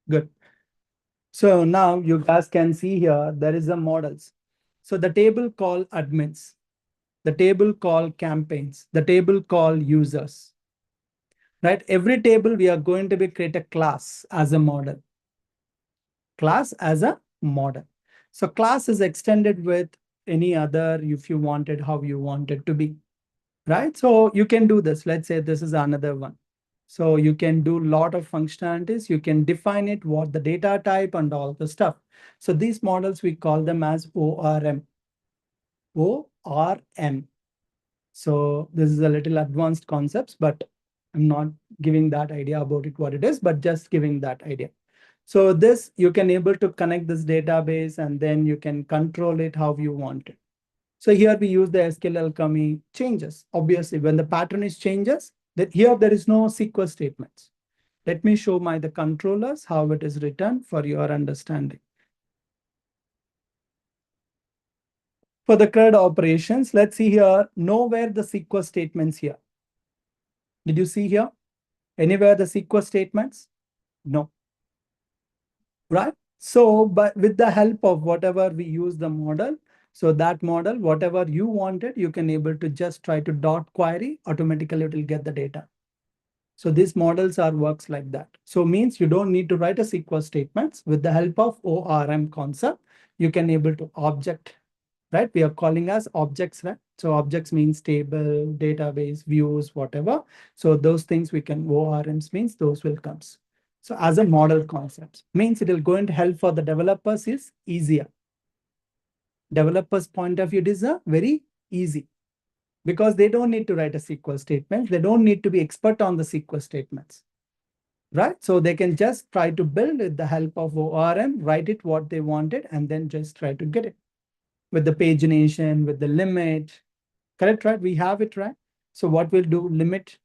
Good. So now you guys can see here, there is a models. So the table call admins, the table call campaigns, the table call users, right? Every table we are going to be create a class as a model, class as a model. So class is extended with any other, if you wanted, how you want it to be, right? So you can do this. Let's say this is another one. So you can do a lot of functionalities. You can define it, what the data type and all the stuff. So these models, we call them as ORM. ORM. So this is a little advanced concepts, but I'm not giving that idea about it, what it is, but just giving that idea. So this, you can able to connect this database and then you can control it how you want it. So here we use the SQL alchemy changes. Obviously, when the pattern is changes, that here there is no SQL statements. Let me show my the controllers, how it is written for your understanding. For the CRUD operations, let's see here, nowhere the SQL statements here. Did you see here? Anywhere the SQL statements? No. Right? So, but with the help of whatever we use the model, so that model, whatever you wanted, you can able to just try to dot query, automatically it will get the data. So these models are works like that. So means you don't need to write a SQL statements. With the help of ORM concept, you can able to object, right? We are calling as objects, right? So objects means table, database, views, whatever. So those things we can, ORMs means those will comes. So as a model concept means it will going to help for the developers is easier. Developers point of view, it is a very easy because they don't need to write a SQL statement. They don't need to be expert on the SQL statements, right? So they can just try to build with the help of ORM, write it what they wanted, and then just try to get it with the pagination, with the limit. Correct, right? We have it, right? So what we'll do, limit.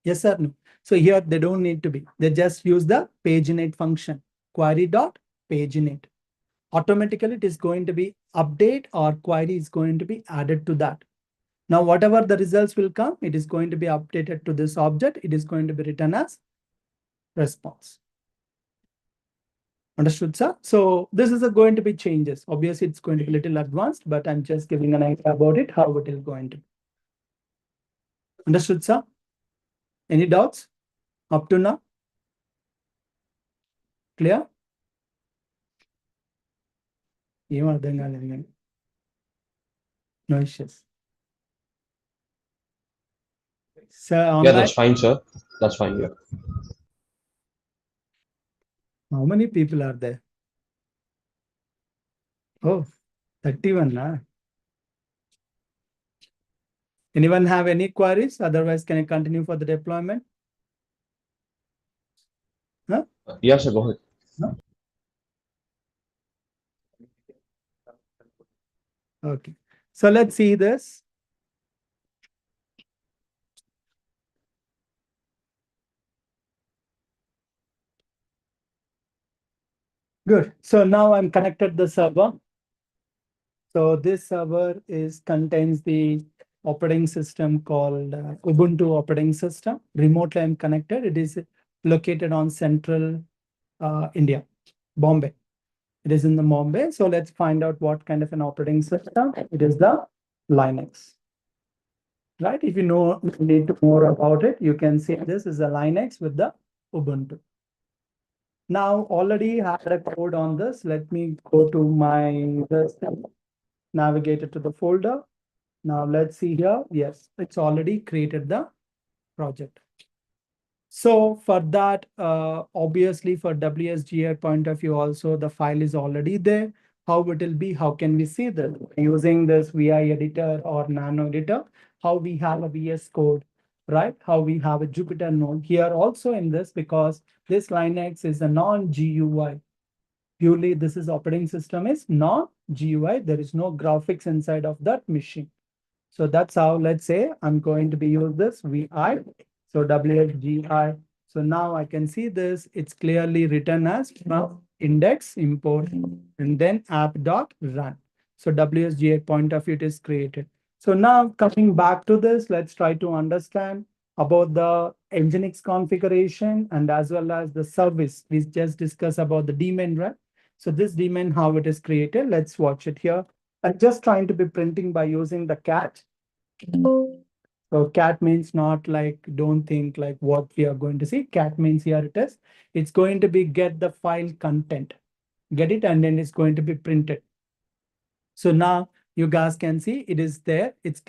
Yes or no? So here they don't need to be. They just use the paginate function, query dot paginate. Automatically it is going to be update or query is going to be added to that. Now, whatever the results will come, it is going to be updated to this object. It is going to be written as response. Understood, sir? So this is going to be changes. Obviously, it's going to be a little advanced, but I'm just giving an idea about it, how it is going to be. Understood, sir? Any doubts up to now? Clear? ఏం అర్థం కాలేదు కానీ no issues. Sir, Yeah, online, that's fine, sir. That's fine. Yeah. how many people are there? Oh, 31. Anyone have any queries? Otherwise, can I continue for the deployment? Huh? Yeah, sir. Go ahead. No? Okay. So let's see this. Good. So now I'm connected the server. So this server contains the operating system called Ubuntu operating system. Remotely, I'm connected. It is located on central India, Bombay. It is in the Bombay. So let's find out what kind of an operating system. It is the Linux. Right? If you need to more about it, you can see this is a Linux with the Ubuntu. Now already had a code on this. Let me go to my navigate it to the folder. Now let's see here. Yes, it's already created the project. So for that, obviously for WSGI point of view, also the file is already there. How it will be, how can we see that? Using this VI editor or nano editor, how we have a VS code, right? How we have a Jupyter node here also in this, because this Linux is a non-GUI. Purely this is operating system is non-GUI. There is no graphics inside of that machine. So that's how, let's say I'm going to be use this VI. So WSGI. So now I can see this. It's clearly written as from index import and then app.run. So WSGI point of it is created. So now coming back to this, let's try to understand about the Nginx configuration and as well as the service. We just discussed about the daemon, right? So this daemon, how it is created, let's watch it here. I'm just trying to be printing by using the cat. So cat means not like, don't think like what we are going to see. Cat means here it is. It's going to be get the file content, get it, and then it's going to be printed. So now you guys can see it is there. It's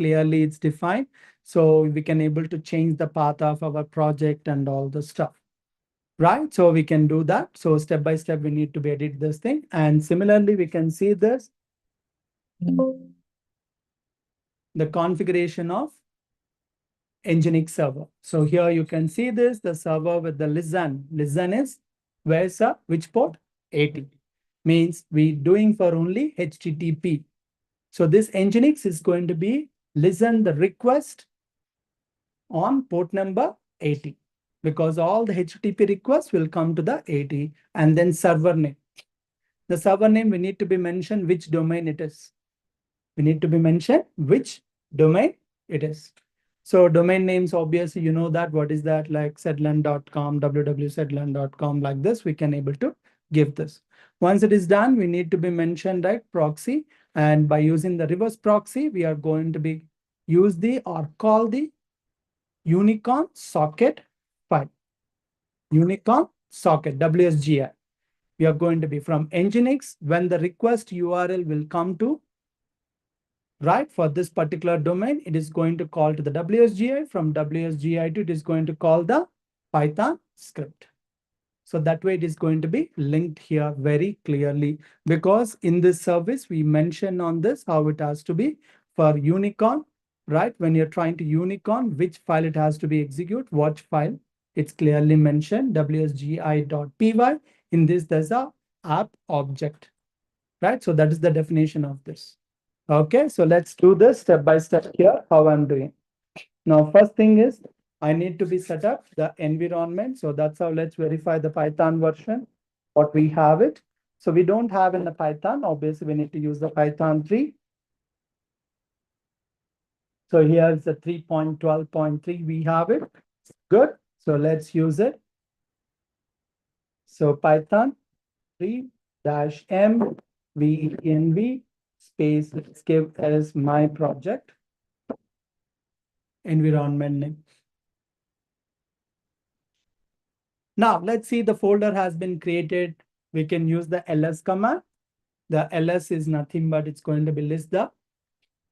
defined. So we can able to change the path of our project and all the stuff. Right, so we can do that. So step by step, we need to be edit this thing. And similarly, we can see this, the configuration of Nginx server. So here you can see this, the server with the listen. Listen is where's which port? 80. Means we doing for only HTTP. So this Nginx is going to be listen the request on port number 80, because all the HTTP requests will come to the 80 and then server name. The server name, we need to be mentioned which domain it is. We need to be mentioned which domain it is. So domain names, obviously, you know that what is that, like sedland.com, www.sedland.com, like this, we can able to give this. Once it is done, we need to be mentioned like proxy. And by using the reverse proxy, we are going to be use the or call the unicorn socket file. Unicorn socket, WSGI. We are going to be from Nginx when the request URL will come to, right, for this particular domain, it is going to call to the WSGI. From WSGI to it is going to call the Python script. So that way it is going to be linked here very clearly, because in this service, we mention on this how it has to be for unicorn, right? When you're trying to unicorn, which file it has to be execute, what file, it's clearly mentioned wsgi.py. In this, there's a app object, right? So that is the definition of this. Okay, so let's do this step by step here, how I'm doing. Now, first thing is I need to be set up the environment. So that's how let's verify the Python version, what we have it. So we don't have in the Python, obviously we need to use the Python 3. So here's the 3.12.3, we have it. Good, so let's use it. So Python 3-m venv space, let's give as my project environment name. Now let's see the folder has been created. We can use the ls command. The ls is nothing but it's going to be list the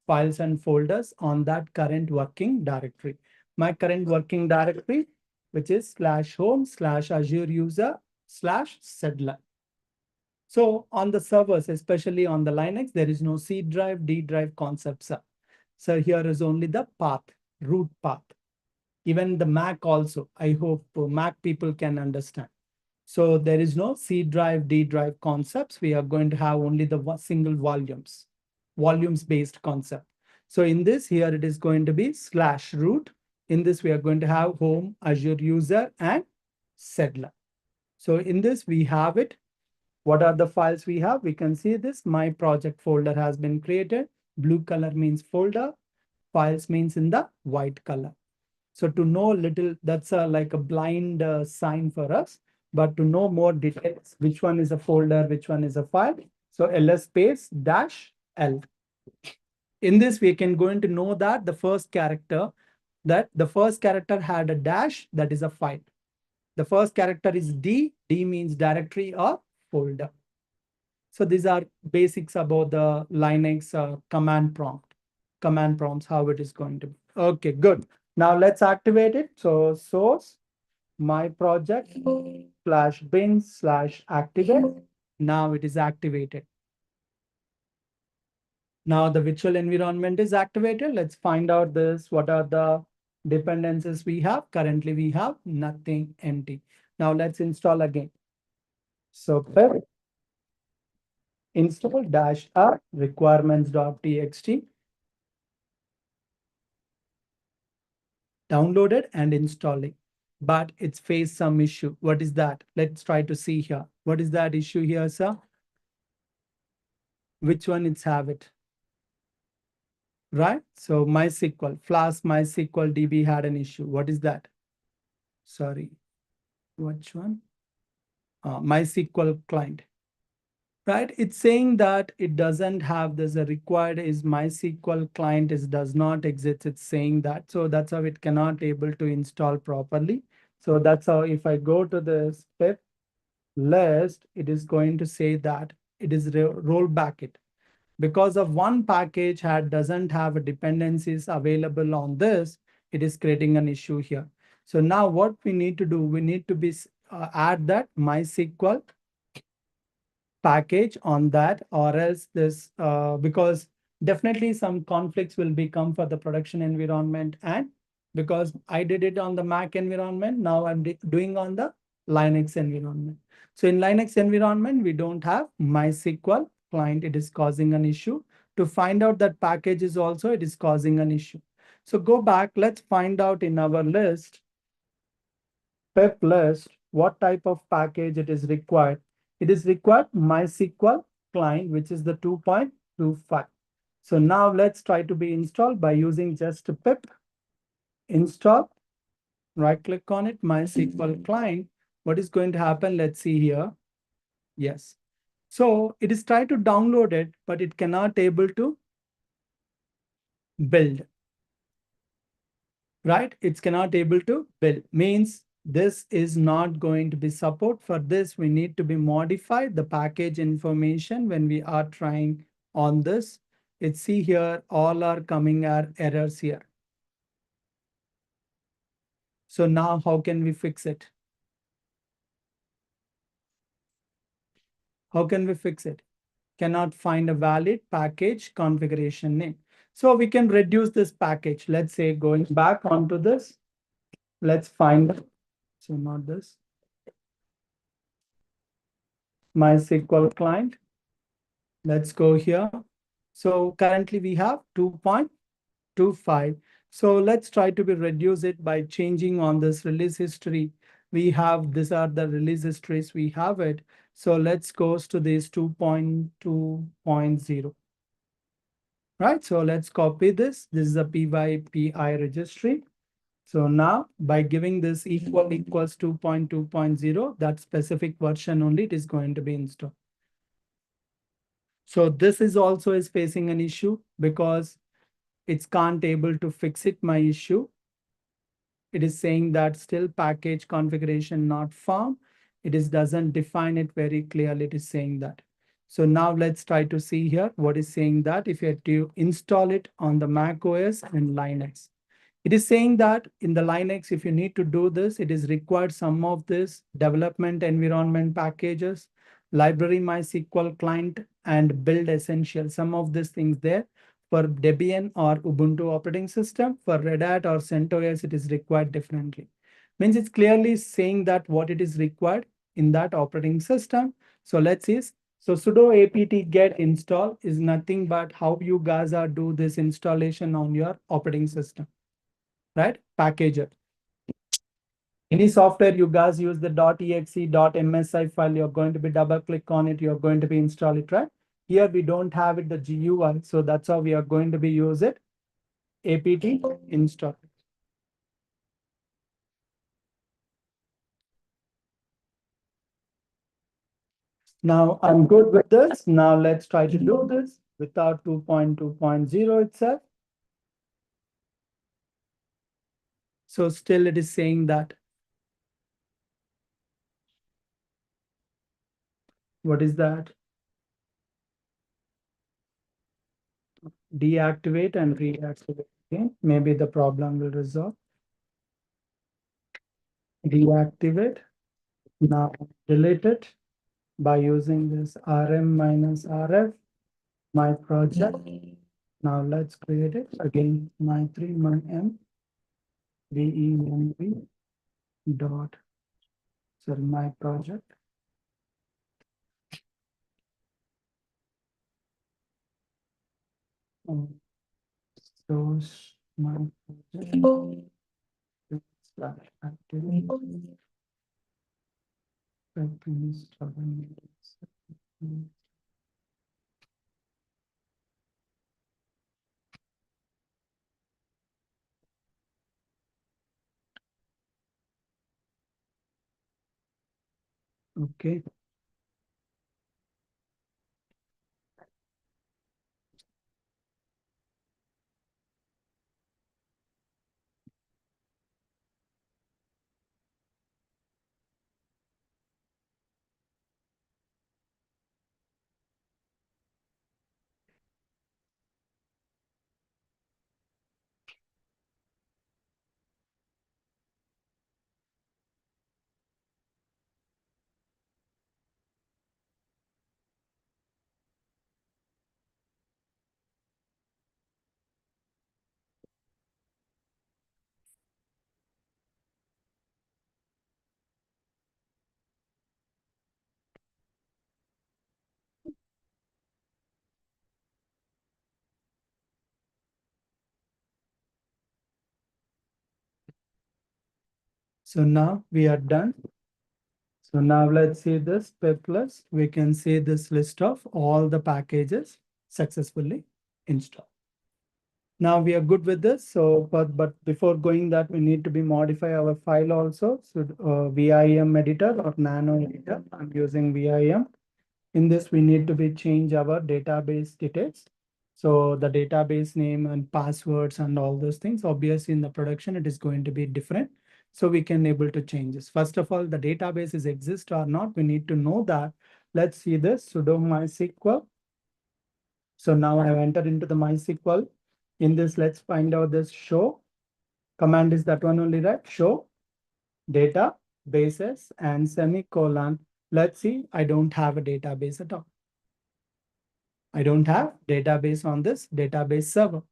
files and folders on that current working directory. my current working directory, which is /home/Azure user/settler. So on the servers, especially on the Linux, there is no C drive, D drive concepts. So here is only the path, root path. Even the Mac also, I hope Mac people can understand. So there is no C drive, D drive concepts. We are going to have only the single volumes based concept. So in this here, it is going to be /root. In this, we are going to have home, Azure user, and settler. So in this, we have it. What are the files we have? We can see this. My project folder has been created. Blue color means folder. Files means in the white color. So to know little, that's like a blind sign for us. But to know more details, which one is a folder, which one is a file. So ls space -l. In this, we can going to know that the first character had a dash, that is a file. The first character is D. D means directory or folder. So these are basics about the Linux command prompts, how it is going to be. Okay, good. Now let's activate it. So source, my project /bin/activate. Now it is activated. Now the virtual environment is activated. Let's find out this. What are the dependencies we have? Currently we have nothing, empty. Now let's install again. So pip install -r requirements.txt. Downloaded and installing, but it's faced some issue. What is that? Let's try to see here. What is that issue here, sir? Which one it's have it? Right? So MySQL, Flask MySQL DB had an issue. What is that? Sorry, which one? MySQL client. Right? It's saying that it doesn't have this required is MySQL client does not exist. It's saying that. So that's how it cannot able to install properly. So that's how if I go to this pip list, it is going to say that it is roll back it. Because of one package doesn't have dependencies available on this, it is creating an issue here. So now what we need to do, we need to be add that MySQL package on that, or else this because definitely some conflicts will become for the production environment, and because I did it on the Mac environment, now I'm doing on the Linux environment. So in Linux environment, we don't have MySQL client. It is causing an issue. To find out that package is also, it is causing an issue. So go back, let's find out in our list, pip list, what type of package it is required. It is required MySQL client, which is the 2.25. So now let's try to be installed by using just pip install. Right click on it, MySQL client. What is going to happen? Let's see here. Yes. So it is trying to download it, but it cannot able to build. Right? It's cannot able to build. Means this is not going to be support. For this, we need to be modified the package information when we are trying on this. It's see here, all are coming are errors here. So now how can we fix it? How can we fix it? Cannot find a valid package configuration name. So we can reduce this package. Let's say going back onto this, let's find, so not this, MySQL client. Let's go here. So currently we have 2.25. So let's try to reduce it by changing on this release history. We have, these are the release histories, we have it. So let's go to this 2.2.0. Right, so let's copy this. This is a PYPI registry. So now by giving this equals 2.2.0, that specific version only it is going to be installed. So this is also is facing an issue because it's can't able to fix it, my issue. It is saying that still package configuration not found. It is doesn't define it very clearly. It is saying that. So now let's try to see here what is saying that if you have to install it on the Mac OS and Linux. It is saying that in the Linux, if you need to do this, it is required some of this development environment packages, library MySQL client, and build essential. Some of these things there for Debian or Ubuntu operating system. For Red Hat or CentOS, it is required differently. Means it's clearly saying that what it is required in that operating system. So let's see. So sudo apt get install is nothing but how you guys are do this installation on your operating system, right? Packager. Any software you guys use the .exe, .msi file, you're going to be double click on it, you're going to be install it, right? Here we don't have it, the GUI, so that's how we are going to be use it, apt install. Now I'm good with this. Now let's try to do this without 2.2.0 itself. So still it is saying that. What is that? Deactivate and reactivate again. Maybe the problem will resolve. Deactivate. Now delete it by using this rm minus rf, my project. Now let's create it again. My3 my m venv dot, sorry, my project. Source my project slash activity. Okay. So now we are done. So now let's see this pip plus. We can see this list of all the packages successfully installed. Now we are good with this. So, but before going that, we need to be modify our file also. So VIM editor or nano editor. I'm using VIM. In this, we need to be change our database details. So the database name and passwords and all those things. Obviously, in the production, it is going to be different. So we can able to change this. First of all, the database is exist or not. We need to know that. Let's see this sudo MySQL. So now I have entered into the MySQL. In this, let's find out this show. Command is that one only, right? Show data bases and semicolon. Let's see, I don't have a database at all. I don't have database on this database server.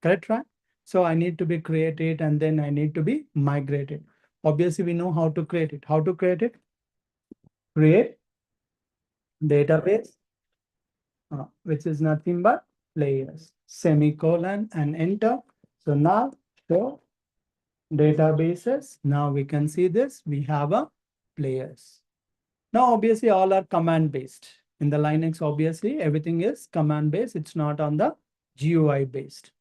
Correct, right? So I need to be created and then I need to be migrated. Obviously, we know how to create it. How to create it? Create database, which is nothing but players, semicolon and enter. So now show databases. Now we can see this. We have a players. Now, obviously, all are command based. In the Linux, obviously, everything is command based. It's not on the GUI based.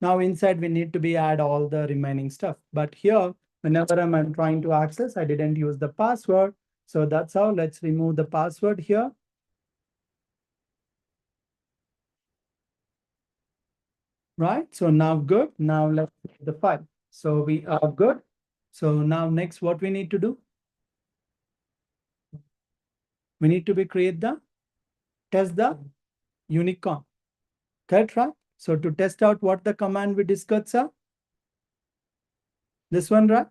Now, inside, we need to be add all the remaining stuff. But here, whenever I'm trying to access, I didn't use the password. So that's how. Let's remove the password here. Right. So now good. Now let's create the file. So we are good. So now next, what we need to do? We need to be create the test the unicorn. Correct, right? So to test out what the command we discussed are, This one, right?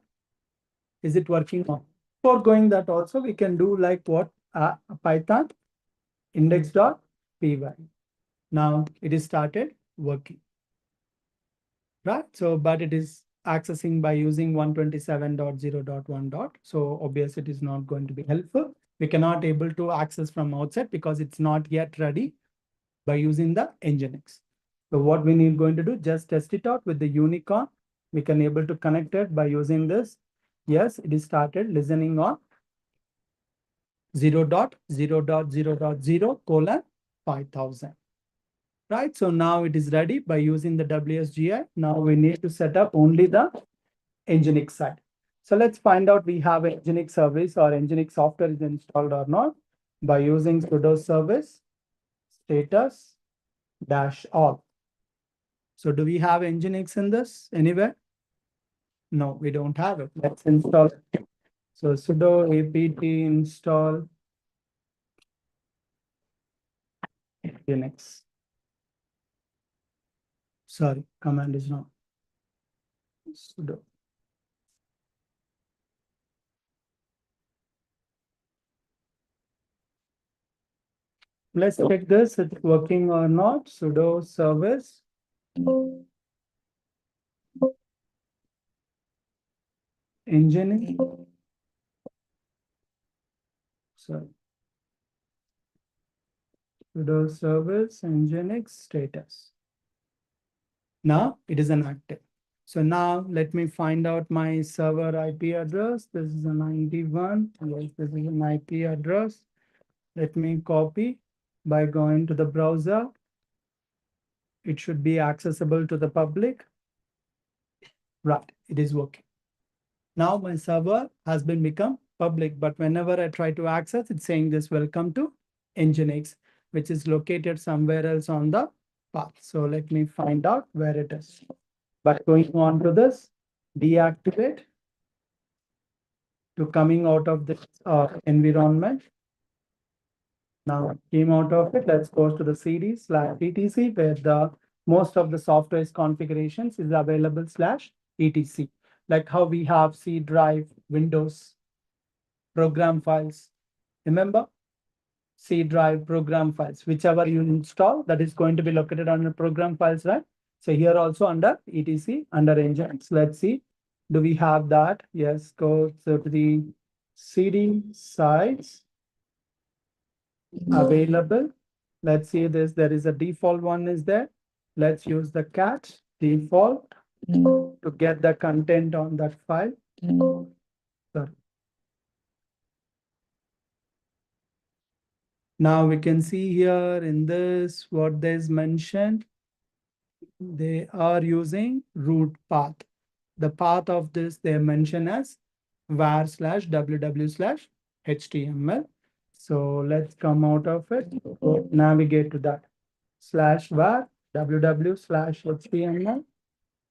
Is it working on? Before going that also, we can do like what? Python index.py. Now it is started working, right? So, but it is accessing by using 127.0.1. So obviously it is not going to be helpful. We cannot able to access from outside because it's not yet ready by using the Nginx. So what we need going to do, just test it out with the unicorn. We can able to connect it by using this. Yes, it is started listening on 0.0.0.0:5000. Right, so now it is ready by using the WSGI. Now we need to set up only the Nginx side. So let's find out we have an Nginx service or Nginx software is installed or not by using sudo service status -all. So do we have Nginx in this anywhere? No, we don't have it. Let's install it. So sudo apt install Nginx. Sorry, command is not sudo. Let's check this, it's working or not. Sudo service Nginx. Sorry. Sudo service Nginx status. Now it is inactive. So now let me find out my server IP address. This is a 91. Yes, this is an IP address. Let me copy by going to the browser. It should be accessible to the public. Right, it is working. Now my server has been become public, but whenever I try to access, it's saying this welcome to Nginx, which is located somewhere else on the path. So let me find out where it is. By going on to this, deactivate to coming out of this environment. Now came out of it. Let's go to the cd/etc where the most of the software's configurations is available /etc. Like how we have C drive, Windows, program files. Remember? C drive, program files, whichever you install, that is going to be located under program files, right? So here also under etc, under Nginx. Let's see. Do we have that? Yes, go to the CD sites available. Let's see this. There is a default one is there. Let's use the cat default to get the content on that file. Sorry. Now we can see here in this what is mentioned. They are using root path. The path of this they mention as var/ww/html. So let's come out of it. Navigate to that /var ww/html.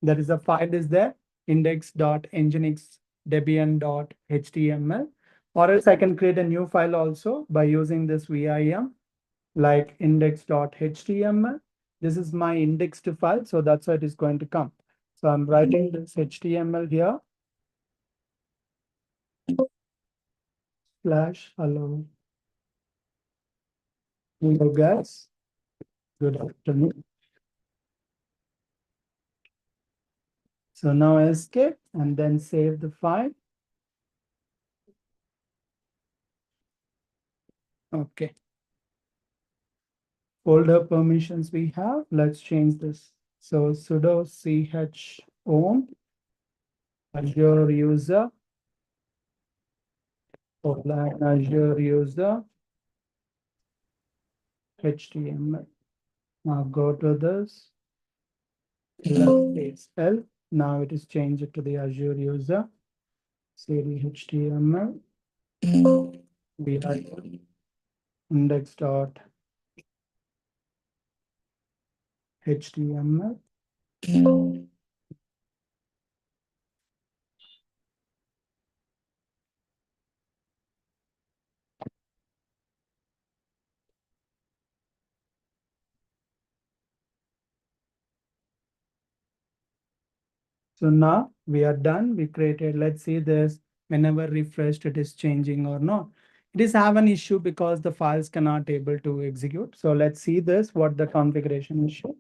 There is a file is there index.nginx.debian.html. Or else I can create a new file also by using this vim like index.html. This is my indexed file, so that's why it is going to come. So I'm writing this HTML here. /hello. Hello guys. Good afternoon. So now escape and then save the file. Okay. Folder permissions we have. Let's change this. So sudo chown Azure user offline Azure user HTML. Now go to this. Space L. Now it is changed to the Azure user. cd HTML. We are index.html. So now we are done. We created, let's see this, whenever refreshed, it is changing or not. It is have an issue because the files cannot able to execute. So let's see this, what the configuration issue.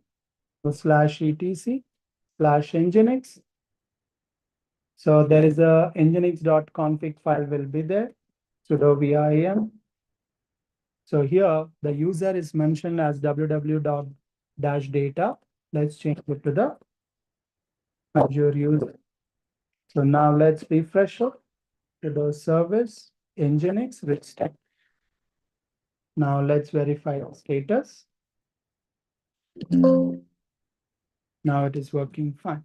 So /etc /nginx. So there is a nginx.config file will be there. Sudo vim. So here the user is mentioned as www.data. Let's change it to the Azure user. So now let's refresh it to the service nginx restart. Now let's verify the status. Now it is working fine.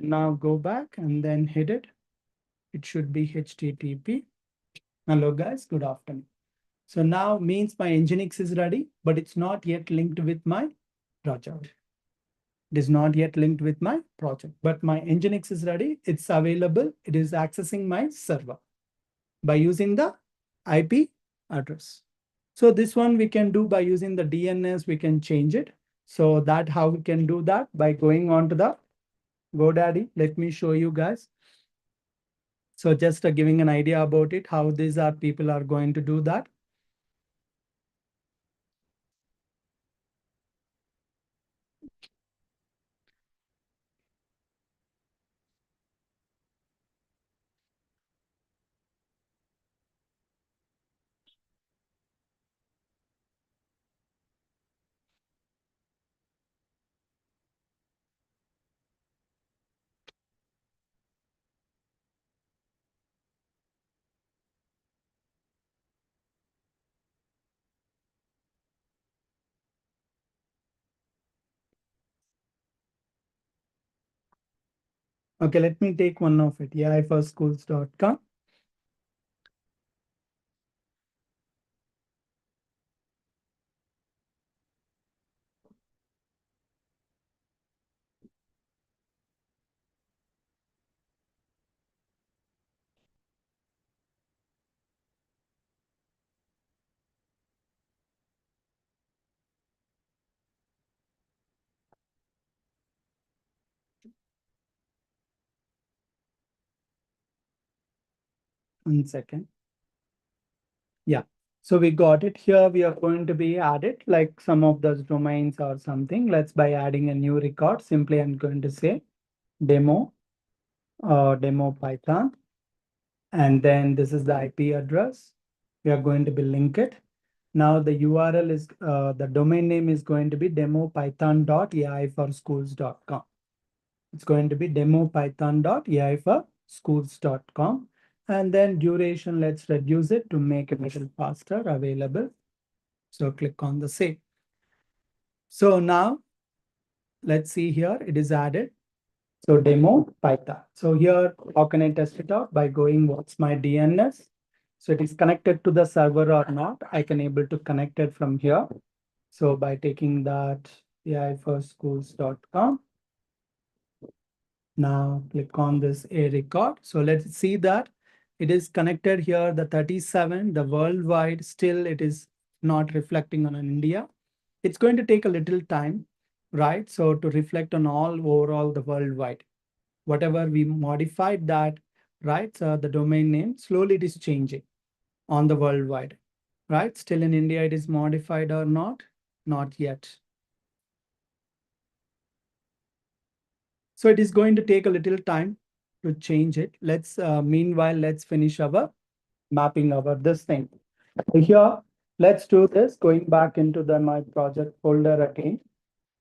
Now go back and then hit it. It should be HTTP. Hello guys, good afternoon. So now means my Nginx is ready, but it's not yet linked with my project. It is not yet linked with my project, but my Nginx is ready. It's available. It is accessing my server by using the IP address. So this one we can do by using the DNS, we can change it. So that how we can do that by going on to the GoDaddy. Let me show you guys. So just giving an idea about it, how these are people are going to do that. Okay, let me take one of it. Yeah, schools.com. One second. Yeah. So we got it here. We are going to be added like some of those domains or something. Let's by adding a new record. Simply I'm going to say demo demo Python. And then this is the IP address. We are going to be link it. Now the URL is the domain name is going to be demopython.ai4schools.com. It's going to be demopython.ai4schools.com. And then duration, let's reduce it to make it a little faster available. So click on the save. So now let's see here, it is added. So demo Python. So here, how can I test it out? By going, what's my DNS? So it is connected to the server or not. I can able to connect it from here. So by taking that ai4schools.com. Now click on this A record. So let's see that it is connected here, the 37, the worldwide, still it is not reflecting on India. It's going to take a little time, right? So to reflect on all overall the worldwide, whatever we modified that, right? So the domain name, slowly it is changing on the worldwide, right? Still in India, it is modified or not? Not yet. So it is going to take a little time to change it. Let's meanwhile, let's finish our mapping our this thing. So here, let's do this, going back into the my project folder again.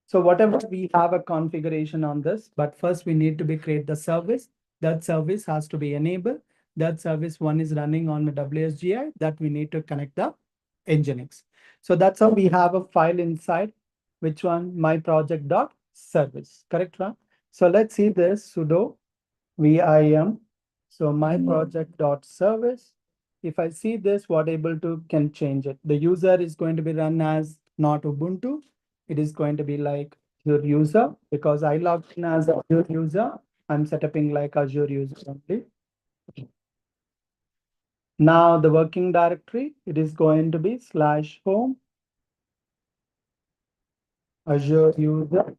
So whatever we have a configuration on this, but first we need to be create the service. That service has to be enabled. That service one is running on the WSGI that we need to connect the Nginx. So that's how we have a file inside. Which one? My project dot service. Correct, right? So let's see this sudo vim. So my project dot service. If I see this, what able to can change it. The user is going to be run as not Ubuntu. It is going to be like your user because I logged in as Azure user. I'm setting like Azure user only. Now the working directory, it is going to be /home Azure user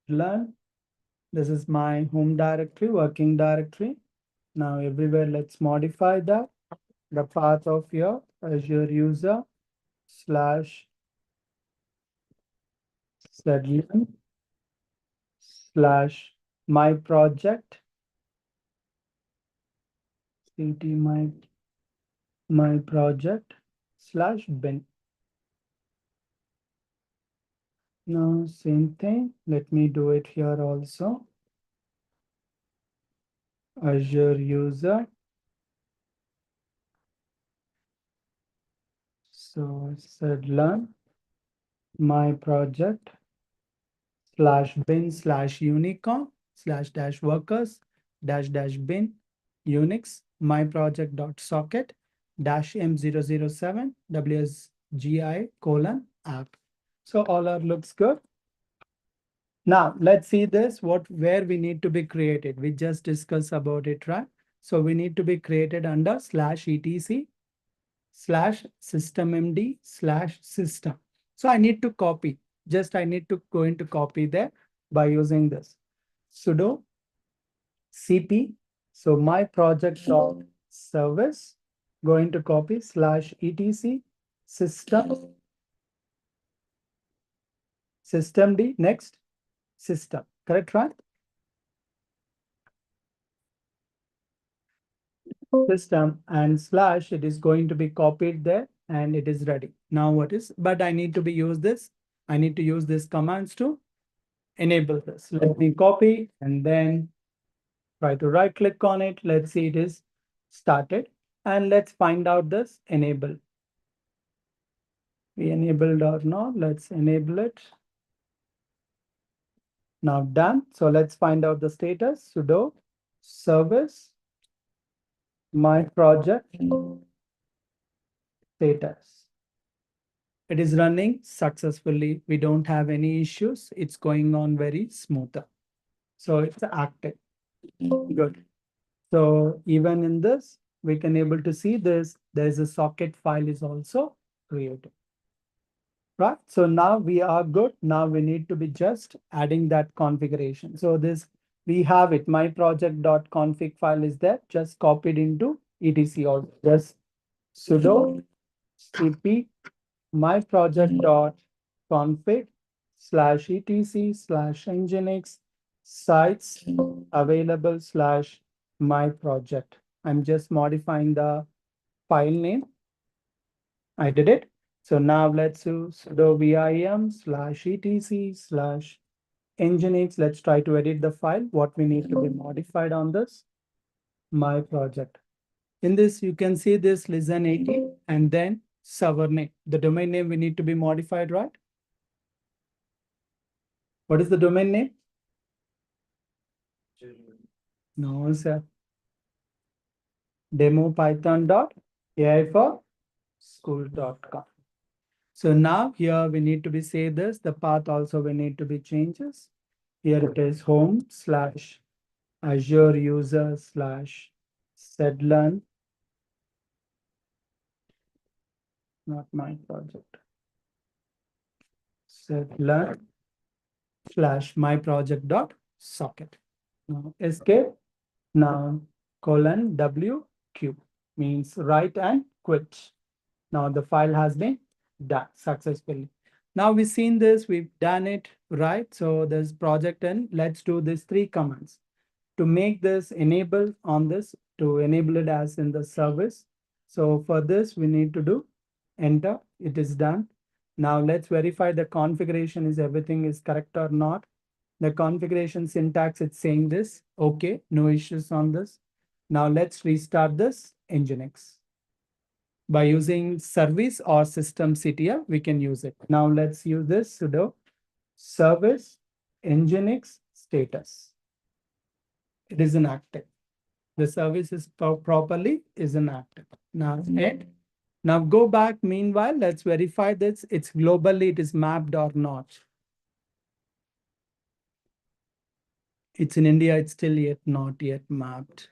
learn. This is my home directory, working directory. Now everywhere, let's modify that. The path of your Azure user slash sedlearn slash my project ct my project slash bin. Now same thing. Let me do it here also. Azure user. So sedlearn my project slash bin slash unicorn slash dash workers dash dash bin Unix my project dot socket dash M007 WSGI colon app. So all our looks good. Now let's see this, where we need to be created. We just discussed about it, right? So we need to be created under slash etc slash systemmd slash system. So I need to copy, I need to go into copy there by using this sudo cp. So my project dot service, going to copy slash etc systemd next system, correct, right? System and slash, it is going to be copied there and it is ready. Now what is, but I need to be use this. I need to use this commands to enable this. Let me copy and then try to right click on it. Let's see it is started and let's find out this enable. We enabled or not, let's enable it. Now done. So let's find out the status. Sudo service my project status. It is running successfully. We don't have any issues. It's going on very smoother. So it's active. Good. So even in this, we can able to see this. There's a socket file is also created. Right. So now we are good. Now we need to be just adding that configuration. So this we have it. My project.config file is there. Just copied into etc or just sudo cp my project.config slash etc slash nginx sites available slash my project. I'm just modifying the file name. I did it. So now let's do sudo vim slash etc slash nginx. Let's try to edit the file. What we need to be modified on this, my project. In this, you can see this listen 80 and then server name. The domain name we need to be modified, right? What is the domain name? No, sir. Demo python.ai for school.com. So now here we need to be say this. The path also we need to be changes. Here it is home slash Azure user slash sedlearn. Not my project. Sedlearn slash my project dot socket. Now escape. Now colon WQ means write and quit. Now the file has been done successfully. Now we've seen this, we've done it, right? So there's project and let's do these three commands. To make this enable on this, to enable it as in the service. So for this, we need to do enter, it is done. Now let's verify the configuration is everything is correct or not. The configuration syntax, it's saying this, okay, no issues on this. Now let's restart this Nginx. By using service or systemctl, we can use it. Now let's use this sudo service Nginx status. It is inactive. The service is properly is inactive. Now end. Now go back. Meanwhile, let's verify this. It's globally, it is mapped or not. It's in India, it's still yet not yet mapped.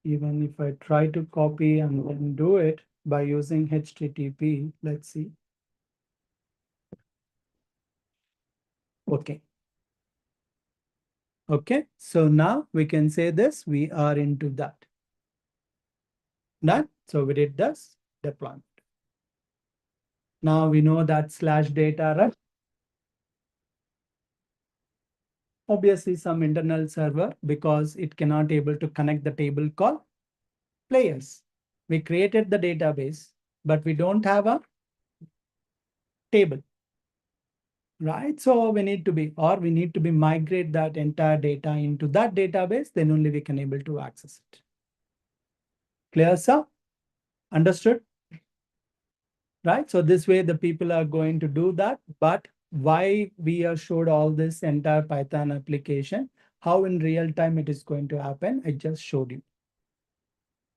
Even if I try to copy and then do it by using HTTP, let's see. Okay. Okay, so now we can say this, we are into that. Done. So we did this deployment. Now we know that slash data, right? Obviously some internal server because it cannot able to connect the table called players. We created the database, but we don't have a table, right? So we need to be migrate that entire data into that database, then only we can able to access it. Clear, sir? Understood? Right? So this way the people are going to do that. But why we are showed all this entire Python application, how in real time it is going to happen, I just showed you.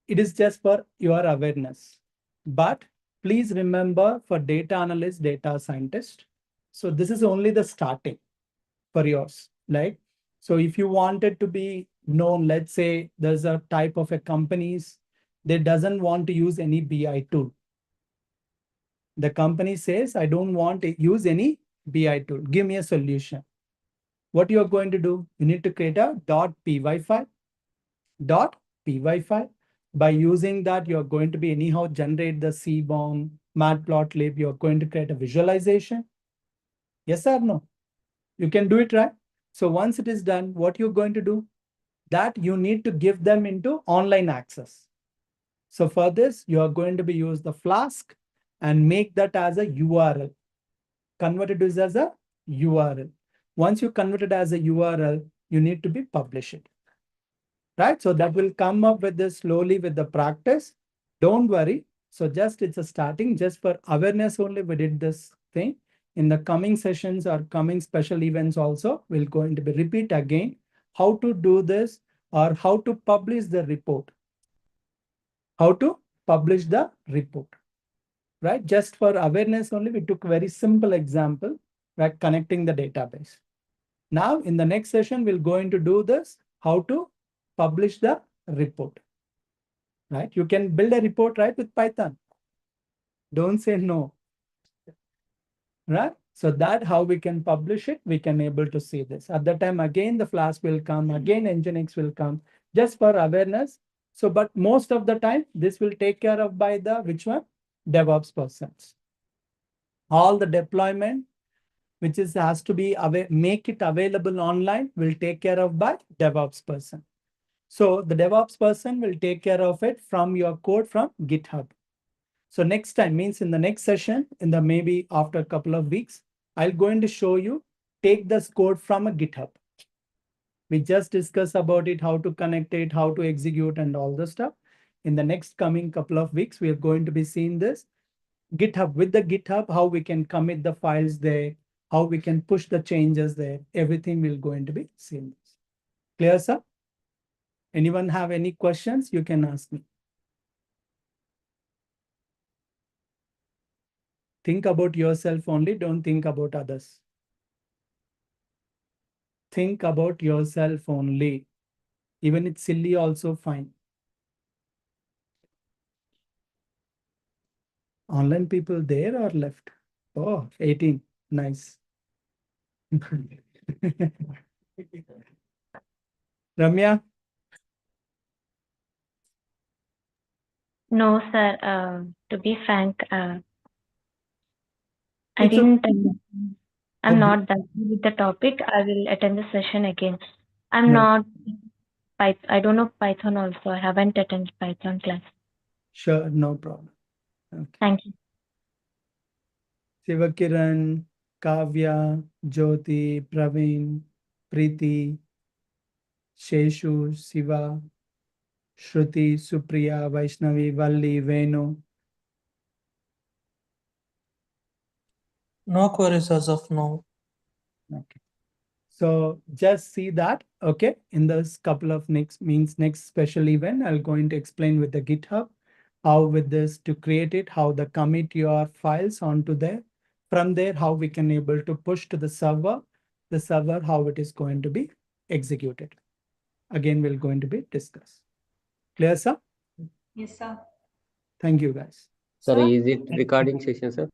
It is just for your awareness. But please remember for data analyst, data scientist. So this is only the starting for yours, right? So if you wanted to be known, let's say there's a type of a companies that doesn't want to use any BI tool. The company says, I don't want to use any BI tool. Give me a solution. What you are going to do? You need to create a .py file. .py file. By using that, you're going to be anyhow generate the Seaborn, Matplotlib. You're going to create a visualization. Yes or no? You can do it, right? So once it is done, what you're going to do? That you need to give them into online access. So for this, you are going to be use the Flask and make that as a URL. Convert it as a URL. Once you convert it as a URL, you need to be publish it. Right? So that will come up with this slowly with the practice. Don't worry. So just it's a starting, just for awareness only we did this thing. In the coming sessions or coming special events also, we're going to be repeat again how to do this or how to publish the report. How to publish the report. Right? Just for awareness only, we took a very simple example, right? Connecting the database. Now, in the next session, we're going to do this, how to publish the report, right? You can build a report, right, with Python. Don't say no, right? So that how we can publish it, we can able to see this. At that time, again, the Flask will come, again, Nginx will come, just for awareness. So, but most of the time, this will take care of by the, which one? DevOps persons. All the deployment, which is has to be make it available online, will take care of by DevOps person. So the DevOps person will take care of it from your code from GitHub. So next time means in the next session, in the maybe after a couple of weeks, I'm going to show you take this code from a GitHub. We just discussed about it, how to connect it, how to execute and all the stuff. In the next coming couple of weeks, we are going to be seeing this. GitHub, with the GitHub, how we can commit the files there, how we can push the changes there. Everything will going to be seen. Clear, sir? Anyone have any questions? You can ask me. Think about yourself only. Don't think about others. Think about yourself only. Even it's silly also fine. Online people there or left? Oh, 18. Nice. Ramya? No, sir. To be frank, I It's didn't. I'm okay. not that good with the topic. I will attend the session again. I'm No. not. I don't know Python also. I haven't attended Python class. Sure, no problem. Okay. Thank you. Sivakiran, Kavya, Jyoti, Praveen, Preeti, Sheshu, Siva, Shruti, Supriya, Vaishnavi, Valli, Venu. No queries as of now. Okay. So just see that, okay, in this couple of next special event, I'll going to explain with the GitHub, how with this to create it, how the commit your files onto there. From there, how we can able to push to the server, how it is going to be executed. Again, we're going to be discuss. Clear, sir? Yes, sir. Thank you, guys. Sir, Sir? is it recording session, sir?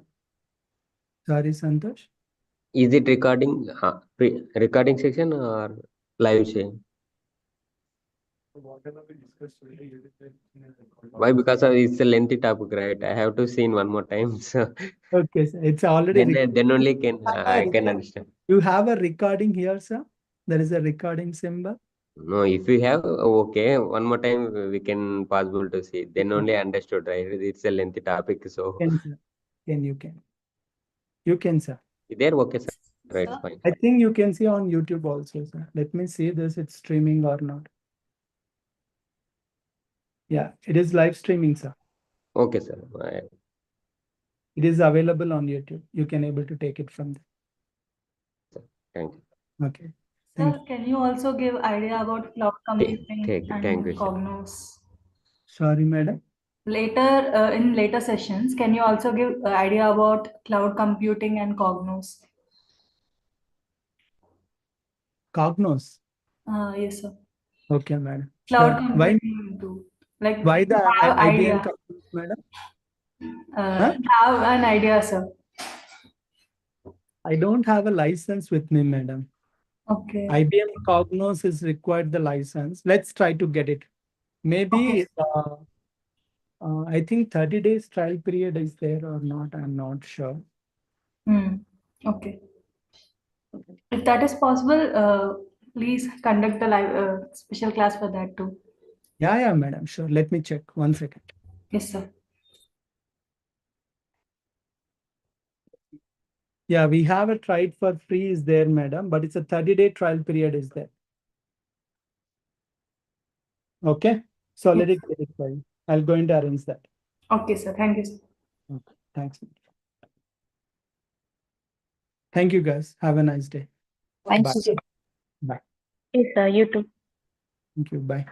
Sorry, Santosh. Is it recording session or live session? Why? Because it's a lengthy topic, right? I have to see in one more time. So Okay, sir. It's already then only I can recorded. understand. You have a recording here, sir? There is a recording symbol. No, if you have, okay, one more time we can possible to see. Then only I understood, right? It's a lengthy topic, so Can, sir. You can, sir. there, okay, sir. Right, Sir? fine. I think you can see on YouTube also, sir. Let me see this. It's streaming or not. Yeah, it is live streaming, sir. Okay, sir. It is available on YouTube. You can able to take it from there. Thank you. Okay. Sir, can you also give idea about cloud computing Thank and you, sir. Cognos? Sorry, madam. Later, in later sessions, can you also give idea about cloud computing and Cognos? Cognos. Yes, sir. Okay, madam. Cloud Sure. Why computing too. Like why the have IBM idea. Cognos, madam? Huh? Have an idea, sir. I don't have a license with me, madam. Okay. IBM Cognos is required the license. Let's try to get it. Maybe Okay. I think 30 days trial period is there or not. I'm not sure. Okay. If that is possible, please conduct the live special class for that too. Yeah, madam. Sure. Let me check. 1 second. Yes, sir. Yeah, we have a tried for free is there, madam, but it's a 30-day trial period is there. Okay. So let it get it for you. I'll go and arrange that. Okay, sir. Thank you, sir. Okay. Thanks. Thank you, guys. Have a nice day. Thank Bye. you. Bye. Yes, sir. You too. Thank you. Bye.